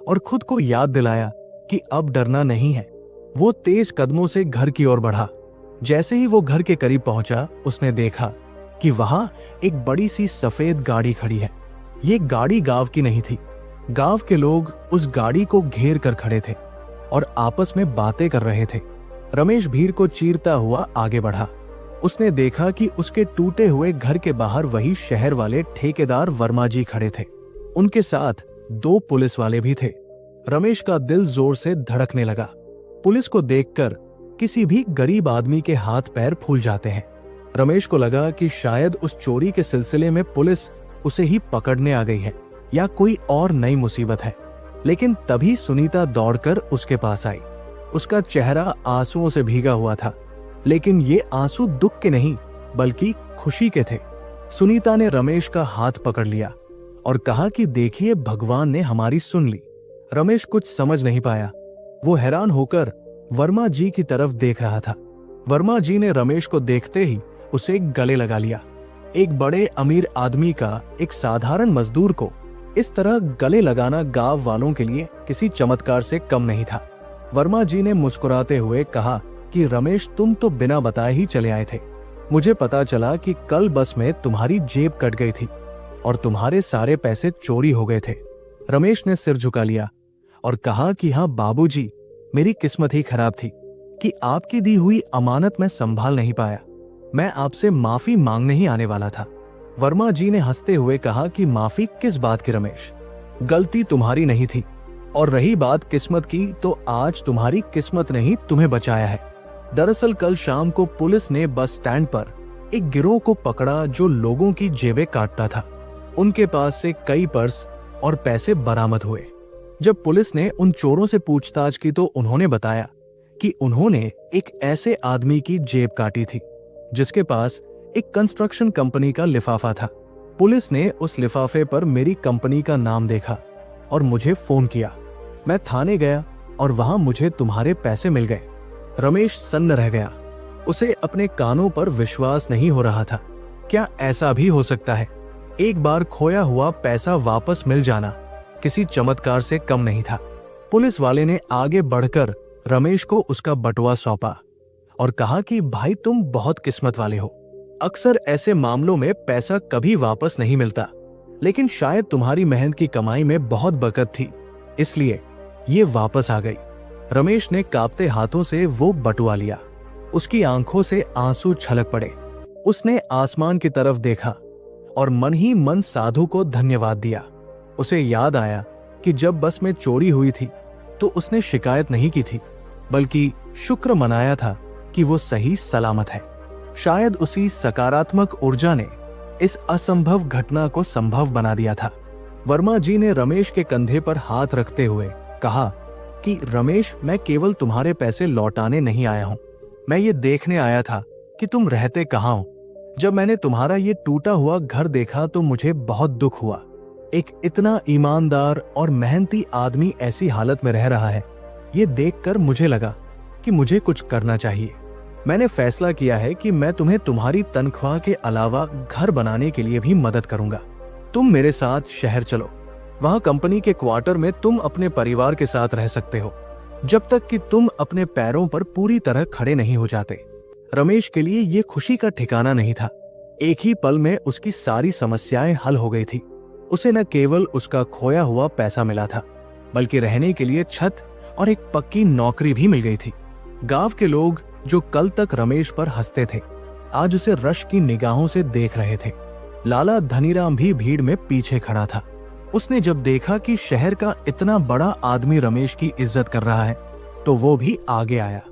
और खुद को याद दिलाया कि अब डरना नहीं है। वो तेज कदमों से घर की ओर बढ़ा। जैसे ही वो घर के करीब पहुंचा, उसने देखा कि वहां एक बड़ी सी सफेद गाड़ी खड़ी है। ये गाड़ी गांव की नहीं थी। गांव के लोग उस गाड़ी को घेर कर खड़े थे और आपस में बातें कर रहे थे। रमेश भीड़ को चीरता हुआ आगे बढ़ा। उसने देखा कि उसके टूटे हुए घर के बाहर वही शहर वाले ठेकेदार वर्मा जी खड़े थे। उनके साथ 2 पुलिस वाले भी थे। रमेश का दिल जोर से धड़कने लगा। पुलिस को देखकर किसी भी गरीब आदमी के हाथ पैर फूल जाते हैं। रमेश को लगा कि शायद उस चोरी के सिलसिले में पुलिस उसे ही पकड़ने आ गई है या कोई और नई मुसीबत है। लेकिन तभी सुनीता दौड़कर उसके पास आई। उसका चेहरा आंसुओं से भीगा हुआ था, लेकिन ये आंसू दुख के नहीं बल्कि खुशी के थे। सुनीता ने रमेश का हाथ पकड़ लिया और कहा कि देखिए, भगवान ने हमारी सुन ली। रमेश कुछ समझ नहीं पाया। वो हैरान होकर वर्मा जी की तरफ देख रहा था। वर्मा जी ने रमेश को देखते ही उसे गले लगा लिया। एक बड़े अमीर आदमी का एक साधारण मजदूर को इस तरह गले लगाना गांव वालों के लिए किसी चमत्कार से कम नहीं था। वर्मा जी ने मुस्कुराते हुए कहा कि रमेश, तुम तो बिना बताए ही चले आए थे। मुझे पता चला कि कल बस में तुम्हारी जेब कट गई थी और तुम्हारे सारे पैसे चोरी हो गए थे। रमेश ने सिर झुका लिया और कहा कि हाँ बाबूजी, मेरी किस्मत ही खराब थी कि आपकी दी हुई अमानत मैं संभाल नहीं पाया। मैं आपसे माफी मांगने ही आने वाला था। वर्मा जी ने हंसते हुए कहा कि माफी किस बात की रमेश, गलती तुम्हारी नहीं थी। और रही बात किस्मत की, तो आज तुम्हारी किस्मत ने ही तुम्हें बचाया है। दरअसल कल शाम को पुलिस ने बस स्टैंड पर एक गिरोह को पकड़ा जो लोगों की जेबें काटता था। उनके पास से कई पर्स और पैसे बरामद हुए। जब पुलिस ने उन चोरों से पूछताछ की तो उन्होंने बताया कि उन्होंने एक ऐसे आदमी की जेब काटी थी जिसके पास एक कंस्ट्रक्शन कंपनी का लिफाफा था। पुलिस ने उस लिफाफे पर मेरी कंपनी का नाम देखा और मुझे फोन किया। मैं थाने गया और वहां मुझे तुम्हारे पैसे मिल गए। रमेश सन्न रह गया। उसे अपने कानों पर विश्वास नहीं हो रहा था। क्या ऐसा भी हो सकता है? एक बार खोया हुआ पैसा वापस मिल जाना किसी चमत्कार से कम नहीं था। पुलिस वाले ने आगे बढ़कर रमेश को उसका बटुआ सौंपा और कहा कि भाई तुम बहुत किस्मत वाले हो। अक्सर ऐसे मामलों में पैसा कभी वापस नहीं मिलता, लेकिन शायद तुम्हारी मेहनत की कमाई में बहुत बरकत थी, इसलिए ये वापस आ गई। रमेश ने कांपते हाथों से वो बटुआ लिया। उसकी आंखों से आंसू छलक पड़े। उसने आसमान की तरफ देखा और मन ही मन साधु को धन्यवाद दिया। उसे याद आया कि जब बस में चोरी हुई थी तो उसने शिकायत नहीं की थी, बल्कि शुक्र मनाया था कि वो सही सलामत है। शायद उसी सकारात्मक ऊर्जा ने इस असंभव घटना को संभव बना दिया था। वर्मा जी ने रमेश के कंधे पर हाथ रखते हुए कहा कि रमेश, मैं केवल तुम्हारे पैसे लौटाने नहीं आया हूं, मैं ये देखने आया था कि तुम रहते कहां हो। जब मैंने तुम्हारा ये टूटा हुआ घर देखा तो मुझे बहुत दुख हुआ। एक इतना ईमानदार और मेहनती आदमी ऐसी हालत में रह रहा है, ये देखकर मुझे लगा कि मुझे कुछ करना चाहिए। मैंने फैसला किया है कि मैं तुम्हें तुम्हारी तनख्वाह के अलावा घर बनाने के लिए भी मदद करूंगा। तुम मेरे साथ शहर चलो। वहां कंपनी के क्वार्टर में तुम अपने परिवार के साथ रह सकते हो, जब तक कि तुम अपने पैरों पर पूरी तरह खड़े नहीं हो जाते। रमेश के लिए ये खुशी का ठिकाना नहीं था। एक ही पल में उसकी सारी समस्याएं हल हो गई थी। उसे न केवल उसका खोया हुआ पैसा मिला था, बल्कि रहने के लिए छत और एक पक्की नौकरी भी मिल गई थी। गांव के लोग जो कल तक रमेश पर हंसते थे, आज उसे रश की निगाहों से देख रहे थे। लाला धनीराम भी भीड़ में पीछे खड़ा था। उसने जब देखा कि शहर का इतना बड़ा आदमी रमेश की इज्जत कर रहा है, तो वो भी आगे आया।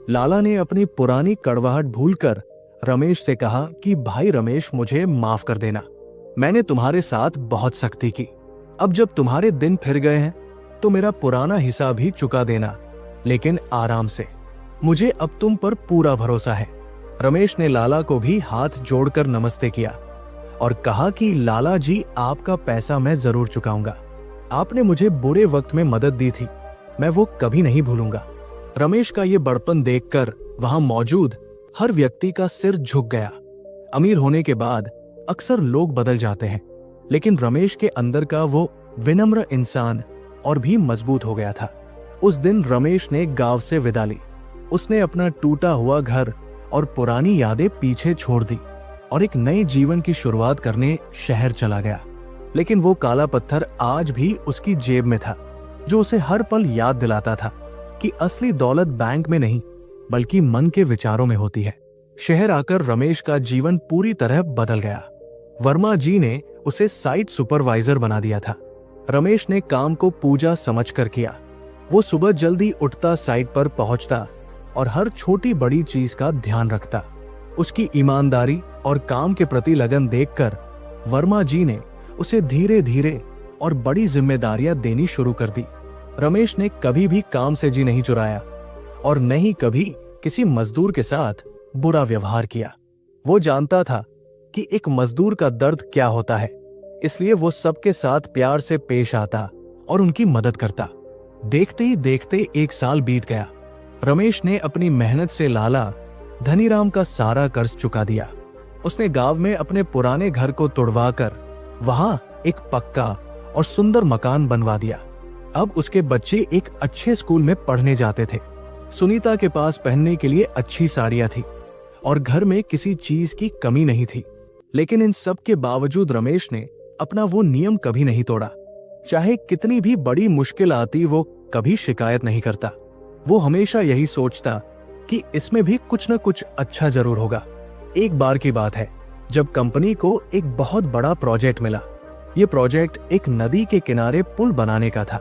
लाला ने अपनी पुरानी कड़वाहट भूलकर रमेश से कहा कि भाई रमेश, मुझे माफ कर देना। मैंने तुम्हारे साथ बहुत सख्ती की। अब जब तुम्हारे दिन फिर गए हैं तो मेरा पुराना हिसाब भी चुका देना, लेकिन आराम से। मुझे अब तुम पर पूरा भरोसा है। रमेश ने लाला को भी हाथ जोड़कर नमस्ते किया और कहा कि लाला जी, आपका पैसा मैं जरूर चुकाऊंगा। आपने मुझे बुरे वक्त में मदद दी थी, मैं वो कभी नहीं भूलूंगा। रमेश का ये बड़पन देखकर वहां मौजूद हर व्यक्ति का सिर झुक गया। अमीर होने के बाद अक्सर लोग बदल जाते हैं, लेकिन रमेश के अंदर का वो विनम्र इंसान और भी मजबूत हो गया था। उस दिन रमेश ने गांव से विदा ली। उसने अपना टूटा हुआ घर और पुरानी यादें पीछे छोड़ दी और एक नए जीवन की शुरुआत करने शहर चला गया। लेकिन वो काला पत्थर आज भी उसकी जेब में था, जो उसे हर पल याद दिलाता था कि असली दौलत बैंक में नहीं, बल्कि मन के विचारों में होती है। शहर आकर रमेश का जीवन पूरी तरह बदल गया। वर्मा जी ने उसे साइट सुपरवाइजर बना दिया था। रमेश ने काम को पूजा समझकर किया। वो सुबह जल्दी उठता, साइट पर पहुंचता और हर छोटी बड़ी चीज का ध्यान रखता। उसकी ईमानदारी और काम के प्रति लगन देखकर वर्मा जी ने उसे धीरे धीरे और बड़ी जिम्मेदारियां देनी शुरू कर दी। रमेश ने कभी भी काम से जी नहीं चुराया और न ही कभी किसी मजदूर के साथ बुरा व्यवहार किया। वो जानता था कि एक मजदूर का दर्द क्या होता है, इसलिए वो सबके साथ प्यार से पेश आता और उनकी मदद करता। देखते ही देखते 1 साल बीत गया। रमेश ने अपनी मेहनत से लाला धनीराम का सारा कर्ज चुका दिया। उसने गांव में अपने पुराने घर को तुड़वाकर वहां एक पक्का और सुंदर मकान बनवा दिया। अब उसके बच्चे एक अच्छे स्कूल में पढ़ने जाते थे। सुनीता के पास पहनने के लिए अच्छी साड़ियां थी और घर में किसी चीज की कमी नहीं थी। लेकिन इन सब के बावजूद रमेश ने अपना वो नियम कभी नहीं तोड़ा। चाहे कितनी भी बड़ी मुश्किल आती, वो कभी शिकायत नहीं करता। वो हमेशा यही सोचता कि इसमें भी कुछ न कुछ अच्छा जरूर होगा। एक बार की बात है जब कंपनी को एक बहुत बड़ा प्रोजेक्ट मिला। ये प्रोजेक्ट एक नदी के किनारे पुल बनाने का था।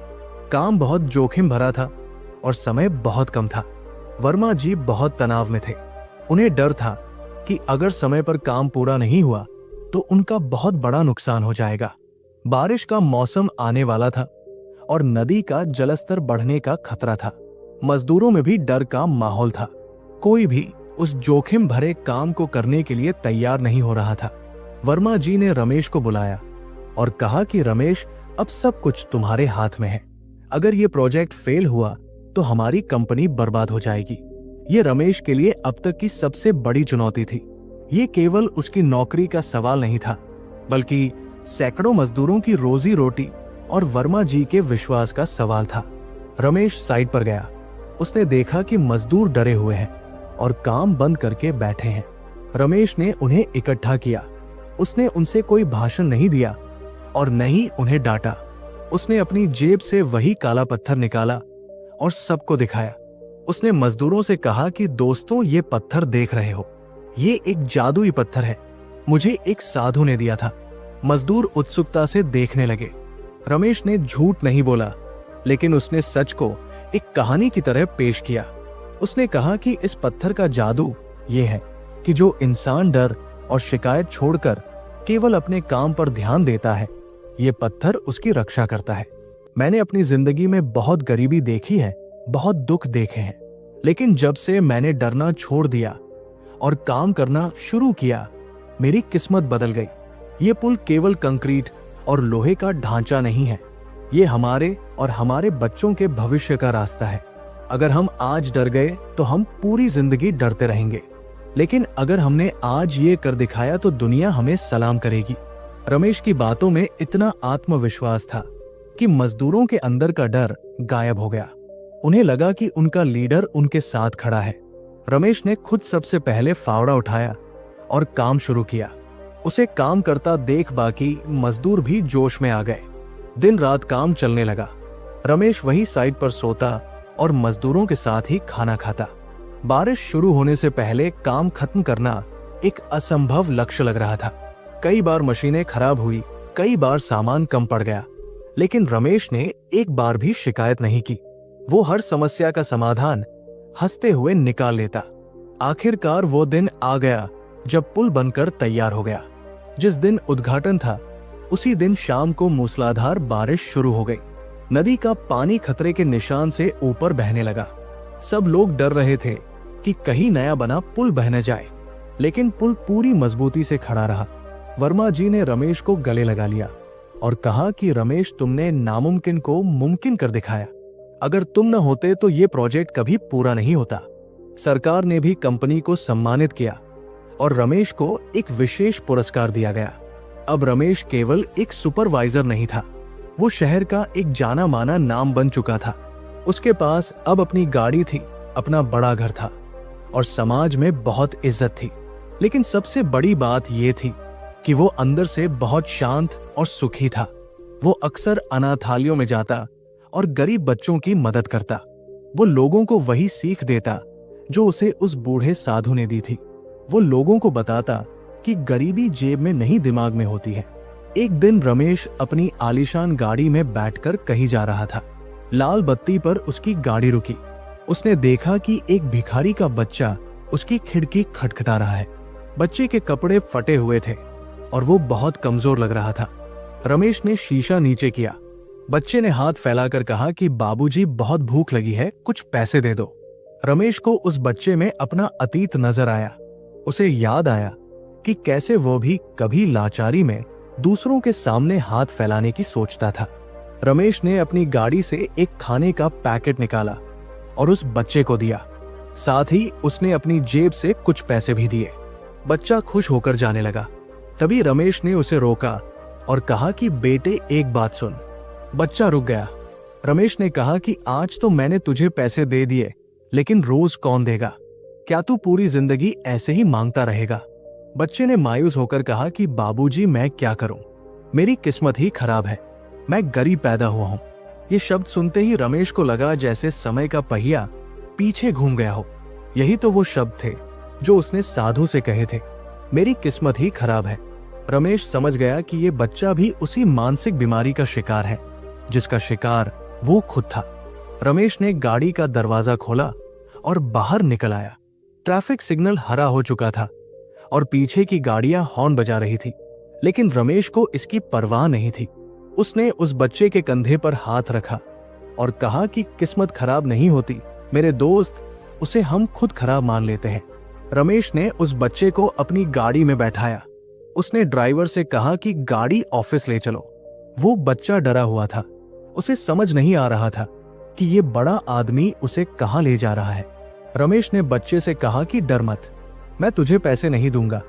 काम बहुत जोखिम भरा था और समय बहुत कम था। वर्मा जी बहुत तनाव में थे। उन्हें डर था कि अगर समय पर काम पूरा नहीं हुआ तो उनका बहुत बड़ा नुकसान हो जाएगा। बारिश का मौसम आने वाला था और नदी का जलस्तर बढ़ने का खतरा था। मजदूरों में भी डर का माहौल था। कोई भी उस जोखिम भरे काम को करने के लिए तैयार नहीं हो रहा था। वर्मा जी ने रमेश को बुलाया और कहा कि रमेश, अब सब कुछ तुम्हारे हाथ में है। अगर ये प्रोजेक्ट फेल हुआ तो हमारी कंपनी बर्बाद हो जाएगी। ये रमेश के लिए अब तक की सबसे बड़ी चुनौती थी। ये केवल उसकी नौकरी का सवाल नहीं था, बल्कि सैकड़ों मजदूरों की रोजी रोटी और वर्मा जी के विश्वास का सवाल था। रमेश साइट पर गया। उसने देखा कि मजदूर डरे हुए हैं और काम बंद करके बैठे हैं। रमेश ने उन्हें इकट्ठा किया। उसने उनसे कोई भाषण नहीं दिया और न ही उन्हें डांटा। उसने अपनी जेब से वही काला पत्थर निकाला और सबको दिखाया। उसने मजदूरों से कहा कि दोस्तों, ये पत्थर देख रहे हो, ये एक जादुई पत्थर है, मुझे एक साधु ने दिया था। मजदूर उत्सुकता से देखने लगे। रमेश ने झूठ नहीं बोला, लेकिन उसने सच को एक कहानी की तरह पेश किया। उसने कहा कि इस पत्थर का जादू ये है कि जो इंसान डर और शिकायत छोड़कर केवल अपने काम पर ध्यान देता है, ये पत्थर उसकी रक्षा करता है। मैंने अपनी जिंदगी में बहुत गरीबी देखी है, बहुत दुख देखे हैं, लेकिन जब से मैंने डरना छोड़ दिया और काम करना शुरू किया, मेरी किस्मत बदल गई। ये पुल केवल कंक्रीट और लोहे का ढांचा नहीं है, ये हमारे और हमारे बच्चों के भविष्य का रास्ता है। अगर हम आज डर गए तो हम पूरी जिंदगी डरते रहेंगे, लेकिन अगर हमने आज ये कर दिखाया तो दुनिया हमें सलाम करेगी। रमेश की बातों में इतना आत्मविश्वास था कि मजदूरों के अंदर का डर गायब हो गया। उन्हें लगा कि उनका लीडर उनके साथ खड़ा है। रमेश ने खुद सबसे पहले फावड़ा उठाया और काम शुरू किया। उसे काम करता देख बाकी मजदूर भी जोश में आ गए। दिन रात काम चलने लगा। रमेश वही साइट पर सोता और मजदूरों के साथ ही खाना खाता। बारिश शुरू होने से पहले काम खत्म करना एक असंभव लक्ष्य लग रहा था। कई बार मशीनें खराब हुई, कई बार सामान कम पड़ गया, लेकिन रमेश ने एक बार भी शिकायत नहीं की। वो हर समस्या का समाधान हंसते हुए निकाल लेता। आखिरकार वो दिन आ गया जब पुल बनकर तैयार हो गया। जिस दिन उद्घाटन था, उसी दिन शाम को मूसलाधार बारिश शुरू हो गई। नदी का पानी खतरे के निशान से ऊपर बहने लगा। सब लोग डर रहे थे कि कहीं नया बना पुल बह न जाए, लेकिन पुल पूरी मजबूती से खड़ा रहा। वर्मा जी ने रमेश को गले लगा लिया और कहा कि रमेश, तुमने नामुमकिन को मुमकिन कर दिखाया। अगर तुम न होते तो ये प्रोजेक्ट कभी पूरा नहीं होता। सरकार ने भी कंपनी को सम्मानित किया और रमेश को एक विशेष पुरस्कार दिया गया। अब रमेश केवल एक सुपरवाइजर नहीं था, वो शहर का एक जाना माना नाम बन चुका था। उसके पास अब अपनी गाड़ी थी, अपना बड़ा घर था और समाज में बहुत इज्जत थी। लेकिन सबसे बड़ी बात ये थी कि वो अंदर से बहुत शांत और सुखी था। वो अक्सर अनाथालयों में जाता और गरीब बच्चों की मदद करता। वो लोगों को वही सीख देता जो उसे उस बूढ़े साधु ने दी थी। वो लोगों को बताता कि गरीबी जेब में नहीं, दिमाग में होती है। एक दिन रमेश अपनी आलीशान गाड़ी में बैठकर कहीं जा रहा था। लाल बत्ती पर उसकी गाड़ी रुकी। उसने देखा कि एक भिखारी का बच्चा उसकी खिड़की खटखटा रहा है। बच्चे के कपड़े फटे हुए थे और वो बहुत कमजोर लग रहा था। रमेश ने शीशा नीचे किया। बच्चे ने हाथ फैलाकर कहा कि बाबूजी, बहुत भूख लगी है, कुछ पैसे दे दो। रमेश को उस बच्चे में अपना अतीत नजर आया। उसे याद आया कि कैसे वो भी कभी लाचारी में दूसरों के सामने हाथ फैलाने की सोचता था। रमेश ने अपनी गाड़ी से एक खाने का पैकेट निकाला और उस बच्चे को दिया। साथ ही उसने अपनी जेब से कुछ पैसे भी दिए। बच्चा खुश होकर जाने लगा। तभी रमेश ने उसे रोका और कहा कि बेटे, एक बात सुन। बच्चा रुक गया। रमेश ने कहा कि आज तो मैंने तुझे पैसे दे दिए, लेकिन रोज कौन देगा? क्या तू पूरी जिंदगी ऐसे ही मांगता रहेगा? बच्चे ने मायूस होकर कहा कि बाबूजी, मैं क्या करूं? मेरी किस्मत ही खराब है। मैं गरीब पैदा हुआ हूं। ये शब्द सुनते ही रमेश को लगा जैसे समय का पहिया पीछे घूम गया हो। यही तो वो शब्द थे जो उसने साधु से कहे थे, मेरी किस्मत ही खराब है। रमेश समझ गया कि ये बच्चा भी उसी मानसिक बीमारी का शिकार है जिसका शिकार वो खुद था। रमेश ने गाड़ी का दरवाजा खोला और बाहर निकल आया। ट्रैफिक सिग्नल हरा हो चुका था और पीछे की गाड़ियां हॉर्न बजा रही थी, लेकिन रमेश को इसकी परवाह नहीं थी। उसने उस बच्चे के कंधे पर हाथ रखा और कहा कि किस्मत खराब नहीं होती मेरे दोस्त, उसे हम खुद खराब मान लेते हैं। रमेश ने उस बच्चे को अपनी गाड़ी में बैठाया। उसने ड्राइवर से कहा कि गाड़ी ऑफिस ले चलो। वो बच्चा डरा हुआ था, उसे समझ नहीं आ रहा था कि ये बड़ा आदमी उसे कहां ले जा रहा है। रमेश ने बच्चे से कहा कि डर मत, मैं तुझे पैसे नहीं दूंगा,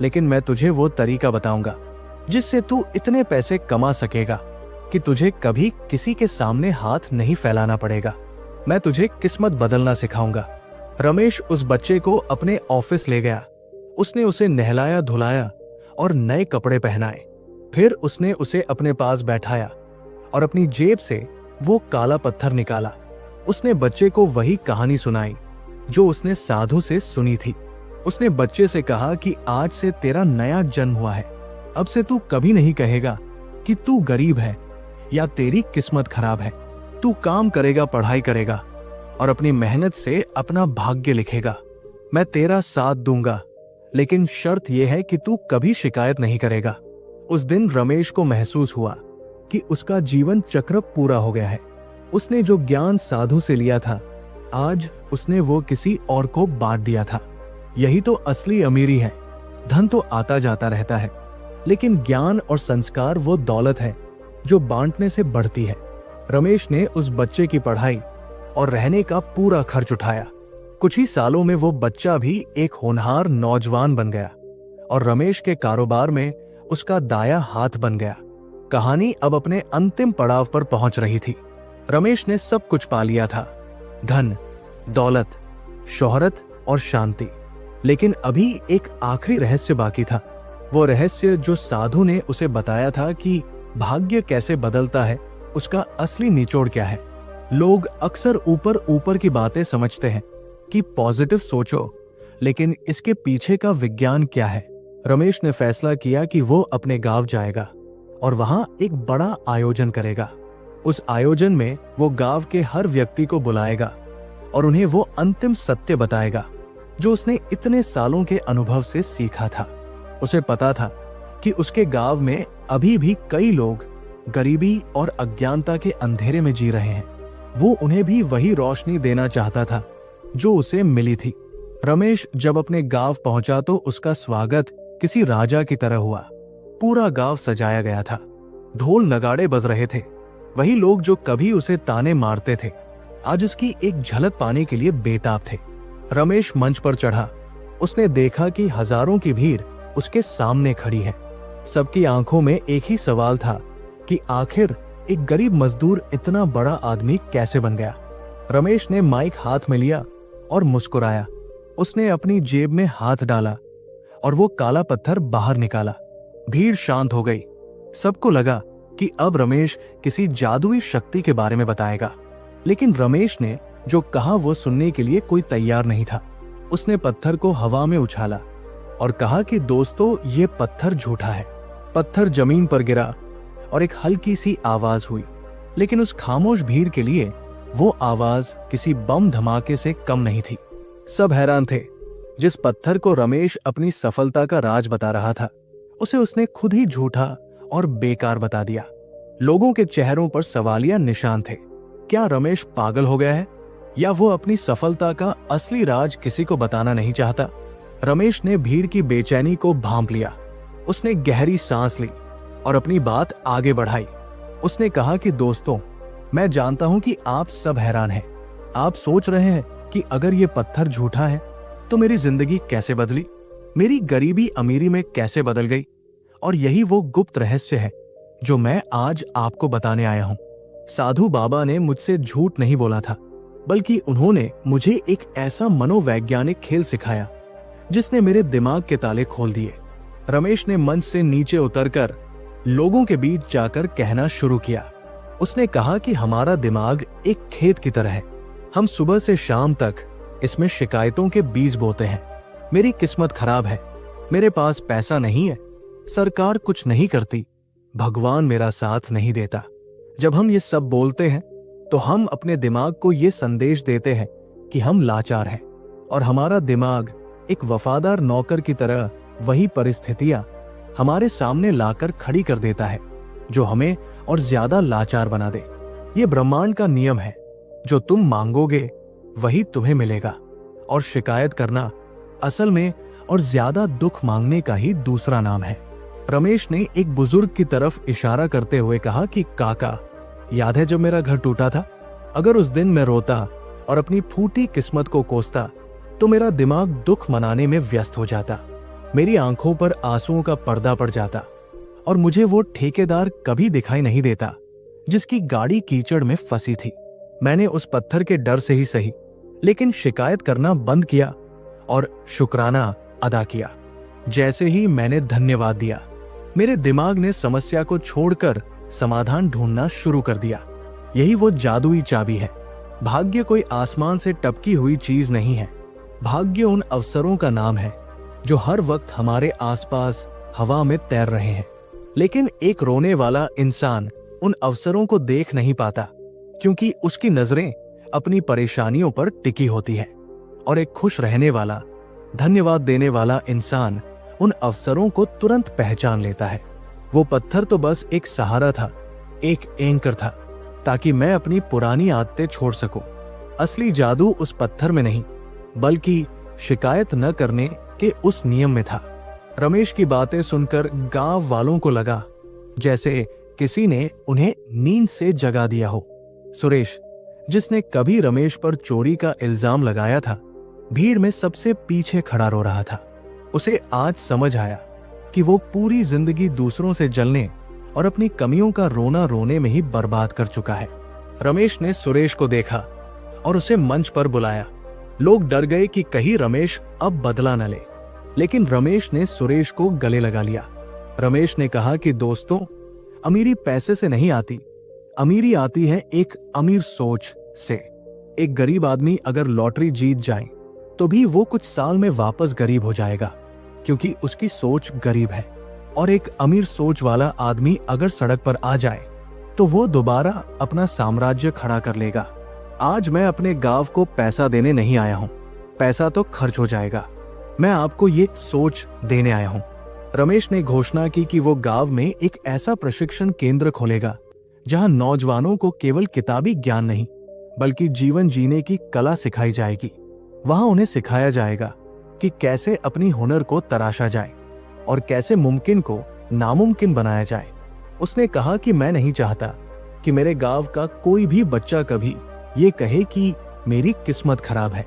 लेकिन मैं तुझे वो तरीका बताऊंगा जिससे तू इतने पैसे कमा सकेगा कि तुझे कभी किसी के सामने हाथ नहीं फैलाना पड़ेगा। मैं तुझे किस्मत बदलना सिखाऊंगा। रमेश उस बच्चे को अपने ऑफिस ले गया। उसने उसे नहलाया धुलाया और नए कपड़े पहनाए। फिर उसने उसे अपने पास बैठाया और अपनी जेब से वो काला पत्थर निकाला। उसने बच्चे को वही कहानी सुनाई जो उसने साधु से सुनी थी। उसने बच्चे से कहा कि आज से तेरा नया जन्म हुआ है। अब से तू कभी नहीं कहेगा कि तू गरीब है या तेरी किस्मत खराब है। तू काम करेगा, पढ़ाई करेगा और अपनी मेहनत से अपना भाग्य लिखेगा। मैं तेरा साथ दूंगा, लेकिन शर्त यह है कि तू कभी शिकायत नहीं करेगा। उस दिन रमेश को महसूस हुआ कि उसका जीवन चक्र पूरा हो गया है। उसने जो ज्ञान साधु से लिया था, आज उसने वो किसी और को बांट दिया था। यही तो असली अमीरी है। धन तो आता जाता रहता है, लेकिन ज्ञान और संस्कार वो दौलत है जो बांटने से बढ़ती है। रमेश ने उस बच्चे की पढ़ाई और रहने का पूरा खर्च उठाया। कुछ ही सालों में वो बच्चा भी एक होनहार नौजवान बन गया और रमेश के कारोबार में उसका दाया हाथ बन गया। कहानी अब अपने अंतिम पड़ाव पर पहुंच रही थी। रमेश ने सब कुछ पा लिया था, धन, दौलत, शोहरत और शांति। लेकिन अभी एक आखिरी रहस्य बाकी था। वो रहस्य जो साधु ने उसे बताया था कि भाग्य कैसे बदलता है, उसका असली निचोड़ क्या है। लोग अक्सर ऊपर ऊपर की बातें समझते हैं कि पॉजिटिव सोचो, लेकिन इसके पीछे का विज्ञान क्या है। रमेश ने फैसला किया कि वो अपने गांव जाएगा और वहां एक बड़ा आयोजन करेगा। उस आयोजन में वो गांव के हर व्यक्ति को बुलाएगा और उन्हें वो अंतिम सत्य बताएगा जो उसने इतने सालों के अनुभव से सीखा था। उसे पता था कि उसके गांव में अभी भी कई लोग गरीबी और अज्ञानता के अंधेरे में जी रहे हैं। वो उन्हें भी वही रोशनी देना चाहता था जो उसे मिली थी। रमेश जब अपने गांव पहुंचा तो उसका स्वागत किसी राजा की तरह हुआ। पूरा गांव सजाया गया था, ढोल नगाड़े बज रहे थे। वही लोग जो कभी उसे ताने मारते थे, आज उसकी एक झलक पाने के लिए बेताब थे। रमेश मंच पर चढ़ा। उसने देखा कि हजारों की भीड़ उसके सामने खड़ी है। सबकी आंखों में एक ही सवाल था कि आखिर एक गरीब मजदूर इतना बड़ा आदमी कैसे बन गया। रमेश ने माइक हाथ में लिया और मुस्कुराया। उसने अपनी जेब में हाथ डाला और वो काला पत्थर बाहर निकाला। भीड़ शांत हो गई। सबको लगा कि अब रमेश किसी जादुई शक्ति के बारे में बताएगा, लेकिन रमेश ने जो कहा वो सुनने के लिए कोई तैयार नहीं था। उसने पत्थर को हवा में उछाला और कहा कि दोस्तों, ये पत्थर झूठा है। पत्थर जमीन पर गिरा और एक हल्की सी आवाज हुई, लेकिन उस खामोश भीड़ के लिए वो आवाज किसी बम धमाके से कम नहीं थी। सब हैरान थे। जिस पत्थर को रमेश अपनी सफलता का राज बता रहा था, उसे उसने खुद ही झूठा और बेकार बता दिया। लोगों के चेहरों पर सवालिया निशान थे। क्या रमेश पागल हो गया है या वो अपनी सफलता का असली राज किसी को बताना नहीं चाहता? रमेश ने भीड़ की बेचैनी को भांप लिया। उसने गहरी सांस ली और अपनी बात आगे बढ़ाई। उसने कहा कि दोस्तों, मैं जानता हूं कि आप सब हैरान हैं। आप सोच रहे हैं कि अगर ये पत्थर झूठा है तो मेरी जिंदगी कैसे बदली, मेरी गरीबी अमीरी में कैसे बदल गई। और यही वो गुप्त रहस्य है जो मैं आज आपको बताने आया हूं। साधु बाबा ने मुझसे झूठ नहीं बोला था, बल्कि उन्होंने मुझे एक ऐसा मनोवैज्ञानिक खेल सिखाया जिसने मेरे दिमाग के ताले खोल दिए। रमेश ने मंच से नीचे उतरकर लोगों के बीच जाकर कहना शुरू किया, उसने कहा कि हमारा दिमाग एक खेत की तरह है। हम सुबह से शाम तक इसमें शिकायतों के बीज बोते हैं। मेरी किस्मत खराब है, मेरे पास पैसा नहीं है, सरकार कुछ नहीं करती, भगवान मेरा साथ नहीं देता। जब हम ये सब बोलते हैं तो हम अपने दिमाग को ये संदेश देते हैं कि हम लाचार हैं, और हमारा दिमाग एक वफादार नौकर की तरह वही परिस्थितियां हमारे सामने लाकर खड़ी कर देता है जो हमें और ज्यादा लाचार बना दे। ये ब्रह्मांड का नियम है, जो तुम मांगोगे वही तुम्हें मिलेगा, और शिकायत करना असल में और ज्यादा दुख मांगने का ही दूसरा नाम है। रमेश ने एक बुजुर्ग की तरफ इशारा करते हुए कहा कि काका, याद है जब मेरा घर टूटा था? अगर उस दिन मैं रोता और अपनी फूटी किस्मत को कोसता तो मेरा दिमाग दुख मनाने में व्यस्त हो जाता, मेरी आंखों पर आंसुओं का पर्दा पड़ जाता, और मुझे वो ठेकेदार कभी दिखाई नहीं देता जिसकी गाड़ी कीचड़ में फंसी थी। मैंने उस पत्थर के डर से ही सही, लेकिन शिकायत करना बंद किया और शुक्राना अदा किया। जैसे ही मैंने धन्यवाद दिया, मेरे दिमाग ने समस्या को छोड़कर समाधान ढूंढना शुरू कर दिया। यही वो जादुई चाबी है। भाग्य कोई आसमान से टपकी हुई चीज नहीं है। भाग्य उन अवसरों का नाम है जो हर वक्त हमारे आसपास हवा में तैर रहे हैं, लेकिन एक रोने वाला इंसान उन अवसरों को देख नहीं पाता क्योंकि उसकी नजरें अपनी परेशानियों पर टिकी होती है, और एक खुश रहने वाला, धन्यवाद देने वाला इंसान उन अवसरों को तुरंत पहचान लेता है। वो पत्थर तो बस एक सहारा था, एक एंकर था, ताकि मैं अपनी पुरानी आदतें छोड़ सकूं। असली जादू उस पत्थर में नहीं, बल्कि शिकायत न करने के उस नियम में था। रमेश की बातें सुनकर गांव वालों को लगा जैसे किसी ने उन्हें नींद से जगा दिया हो। सुरेश, जिसने कभी रमेश पर चोरी का इल्जाम लगाया था, भीड़ में सबसे पीछे खड़ा रो रहा था। उसे आज समझ आया कि वो पूरी जिंदगी दूसरों से जलने और अपनी कमियों का रोना रोने में ही बर्बाद कर चुका है। रमेश ने सुरेश को देखा और उसे मंच पर बुलाया। लोग डर गए कि कहीं रमेश अब बदला न ले, लेकिन रमेश ने सुरेश को गले लगा लिया। रमेश ने कहा कि दोस्तों, अमीरी पैसे से नहीं आती, अमीरी आती है एक अमीर सोच से। एक गरीब आदमी अगर लॉटरी जीत जाए तो भी वो कुछ साल में वापस गरीब हो जाएगा, क्योंकि उसकी सोच गरीब है। और एक अमीर सोच वाला आदमी अगर सड़क पर आ जाए तो वो दोबारा अपना साम्राज्य खड़ा कर लेगा। आज मैं अपने गांव को पैसा देने नहीं आया हूं, पैसा तो खर्च हो जाएगा, मैं आपको ये सोच देने आया हूं। रमेश ने घोषणा की कि वो गांव में एक ऐसा प्रशिक्षण केंद्र खोलेगा जहां नौजवानों को केवल किताबी ज्ञान नहीं, बल्कि जीवन जीने की कला सिखाई जाएगी। वहां उन्हें सिखाया जाएगा कि कैसे अपनी हुनर को तराशा जाए और कैसे मुमकिन को नामुमकिन बनाया जाए। उसने कहा कि मैं नहीं चाहता कि मेरे गांव का कोई भी बच्चा कभी ये कहे कि मेरी किस्मत खराब है।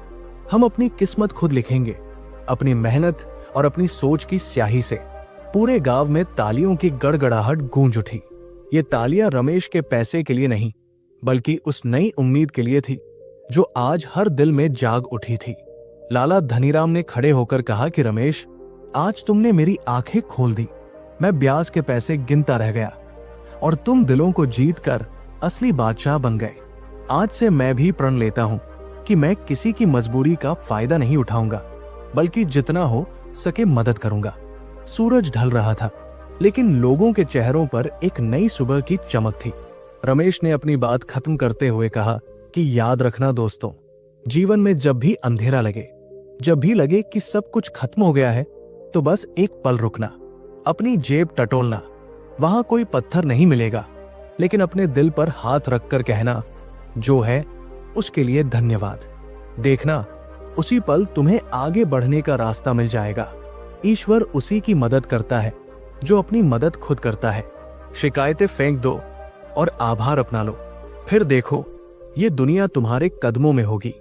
हम अपनी किस्मत खुद लिखेंगे, अपनी मेहनत और अपनी सोच की स्याही से। पूरे गांव में तालियों की गड़गड़ाहट गूंज उठी। ये तालियां रमेश के पैसे के लिए नहीं, बल्कि उस नई उम्मीद के लिए थी जो आज हर दिल में जाग उठी थी। लाला धनीराम ने खड़े होकर कहा कि रमेश, आज तुमने मेरी आंखें खोल दी। मैं ब्याज के पैसे गिनता रह गया और तुम दिलों को जीतकर असली बादशाह बन गए। आज से मैं भी प्रण लेता हूं कि मैं किसी की मजबूरी का फायदा नहीं उठाऊंगा, बल्कि जितना हो सके मदद करूंगा। सूरज ढल रहा था, लेकिन लोगों के चेहरों पर एक नई सुबह की चमक थी। रमेश ने अपनी बात खत्म करते हुए कहा कि याद रखना दोस्तों, जीवन में जब भी अंधेरा लगे, जब भी लगे कि सब कुछ खत्म हो गया है, तो बस एक पल रुकना, अपनी जेब टटोलना। वहां कोई पत्थर नहीं मिलेगा, लेकिन अपने दिल पर हाथ रखकर कहना, जो है उसके लिए धन्यवाद। देखना, उसी पल तुम्हें आगे बढ़ने का रास्ता मिल जाएगा। ईश्वर उसी की मदद करता है जो अपनी मदद खुद करता है। शिकायतें फेंक दो और आभार अपना लो, फिर देखो ये दुनिया तुम्हारे कदमों में होगी।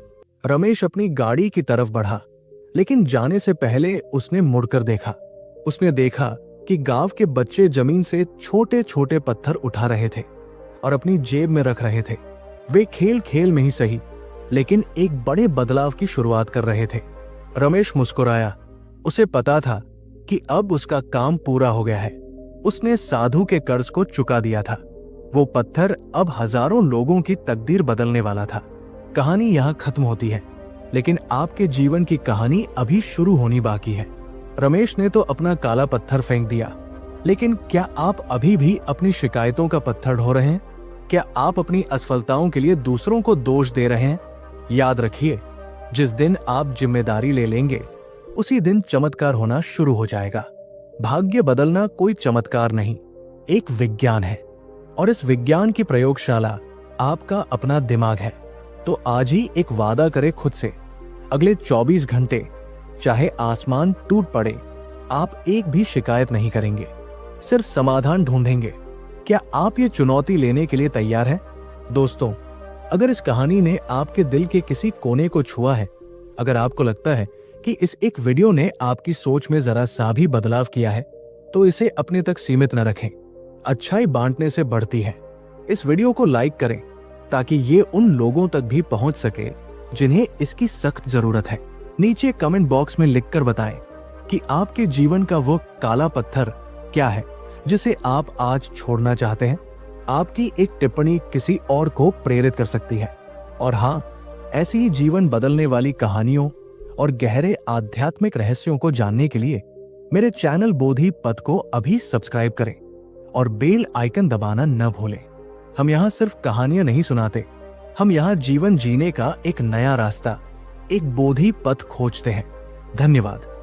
रमेश अपनी गाड़ी की तरफ बढ़ा, लेकिन जाने से पहले उसने मुड़कर देखा। उसने देखा कि गांव के बच्चे जमीन से छोटे छोटे पत्थर उठा रहे थे और अपनी जेब में रख रहे थे। वे खेल खेल में ही सही, लेकिन एक बड़े बदलाव की शुरुआत कर रहे थे। रमेश मुस्कुराया। उसे पता था कि अब उसका काम पूरा हो गया है। उसने साधु के कर्ज को चुका दिया था। वो पत्थर अब हजारों लोगों की तकदीर बदलने वाला था। कहानी यहाँ खत्म होती है, लेकिन आपके जीवन की कहानी अभी शुरू होनी बाकी है। रमेश ने तो अपना काला पत्थर फेंक दिया, लेकिन क्या आप अभी भी अपनी शिकायतों का पत्थर ढो रहे हैं? क्या आप अपनी असफलताओं के लिए दूसरों को दोष दे रहे हैं? याद रखिए, जिस दिन आप जिम्मेदारी ले लेंगे, उसी दिन चमत्कार होना शुरू हो जाएगा। भाग्य बदलना कोई चमत्कार नहीं, एक विज्ञान है, और इस विज्ञान की प्रयोगशाला आपका अपना दिमाग है। तो आज ही एक वादा करें खुद से, अगले 24 घंटे चाहे आसमान टूट पड़े, आप एक भी शिकायत नहीं करेंगे, सिर्फ समाधान ढूंढेंगे। क्या आप ये चुनौती लेने के लिए तैयार हैं? दोस्तों, अगर इस कहानी ने आपके दिल के किसी कोने को छुआ है, अगर आपको लगता है कि इस एक वीडियो ने आपकी सोच में जरा सा भी बदलाव किया है, तो इसे अपने तक सीमित न रखें। अच्छाई बांटने से बढ़ती है। इस वीडियो को लाइक करें ताकि ये उन लोगों तक भी पहुंच सके जिन्हें इसकी सख्त जरूरत है। नीचे कमेंट बॉक्स में लिखकर बताएं कि आपके जीवन का वो काला पत्थर क्या है जिसे आप आज छोड़ना चाहते हैं। आपकी एक टिप्पणी किसी और को प्रेरित कर सकती है। और हाँ, ऐसी ही जीवन बदलने वाली कहानियों और गहरे आध्यात्मिक रहस्यों को जानने के लिए मेरे चैनल बोधि पथ को अभी सब्सक्राइब करें और बेल आइकन दबाना न भूलें। हम यहाँ सिर्फ कहानियां नहीं सुनाते, हम यहाँ जीवन जीने का एक नया रास्ता, एक बोधि पथ खोजते हैं। धन्यवाद।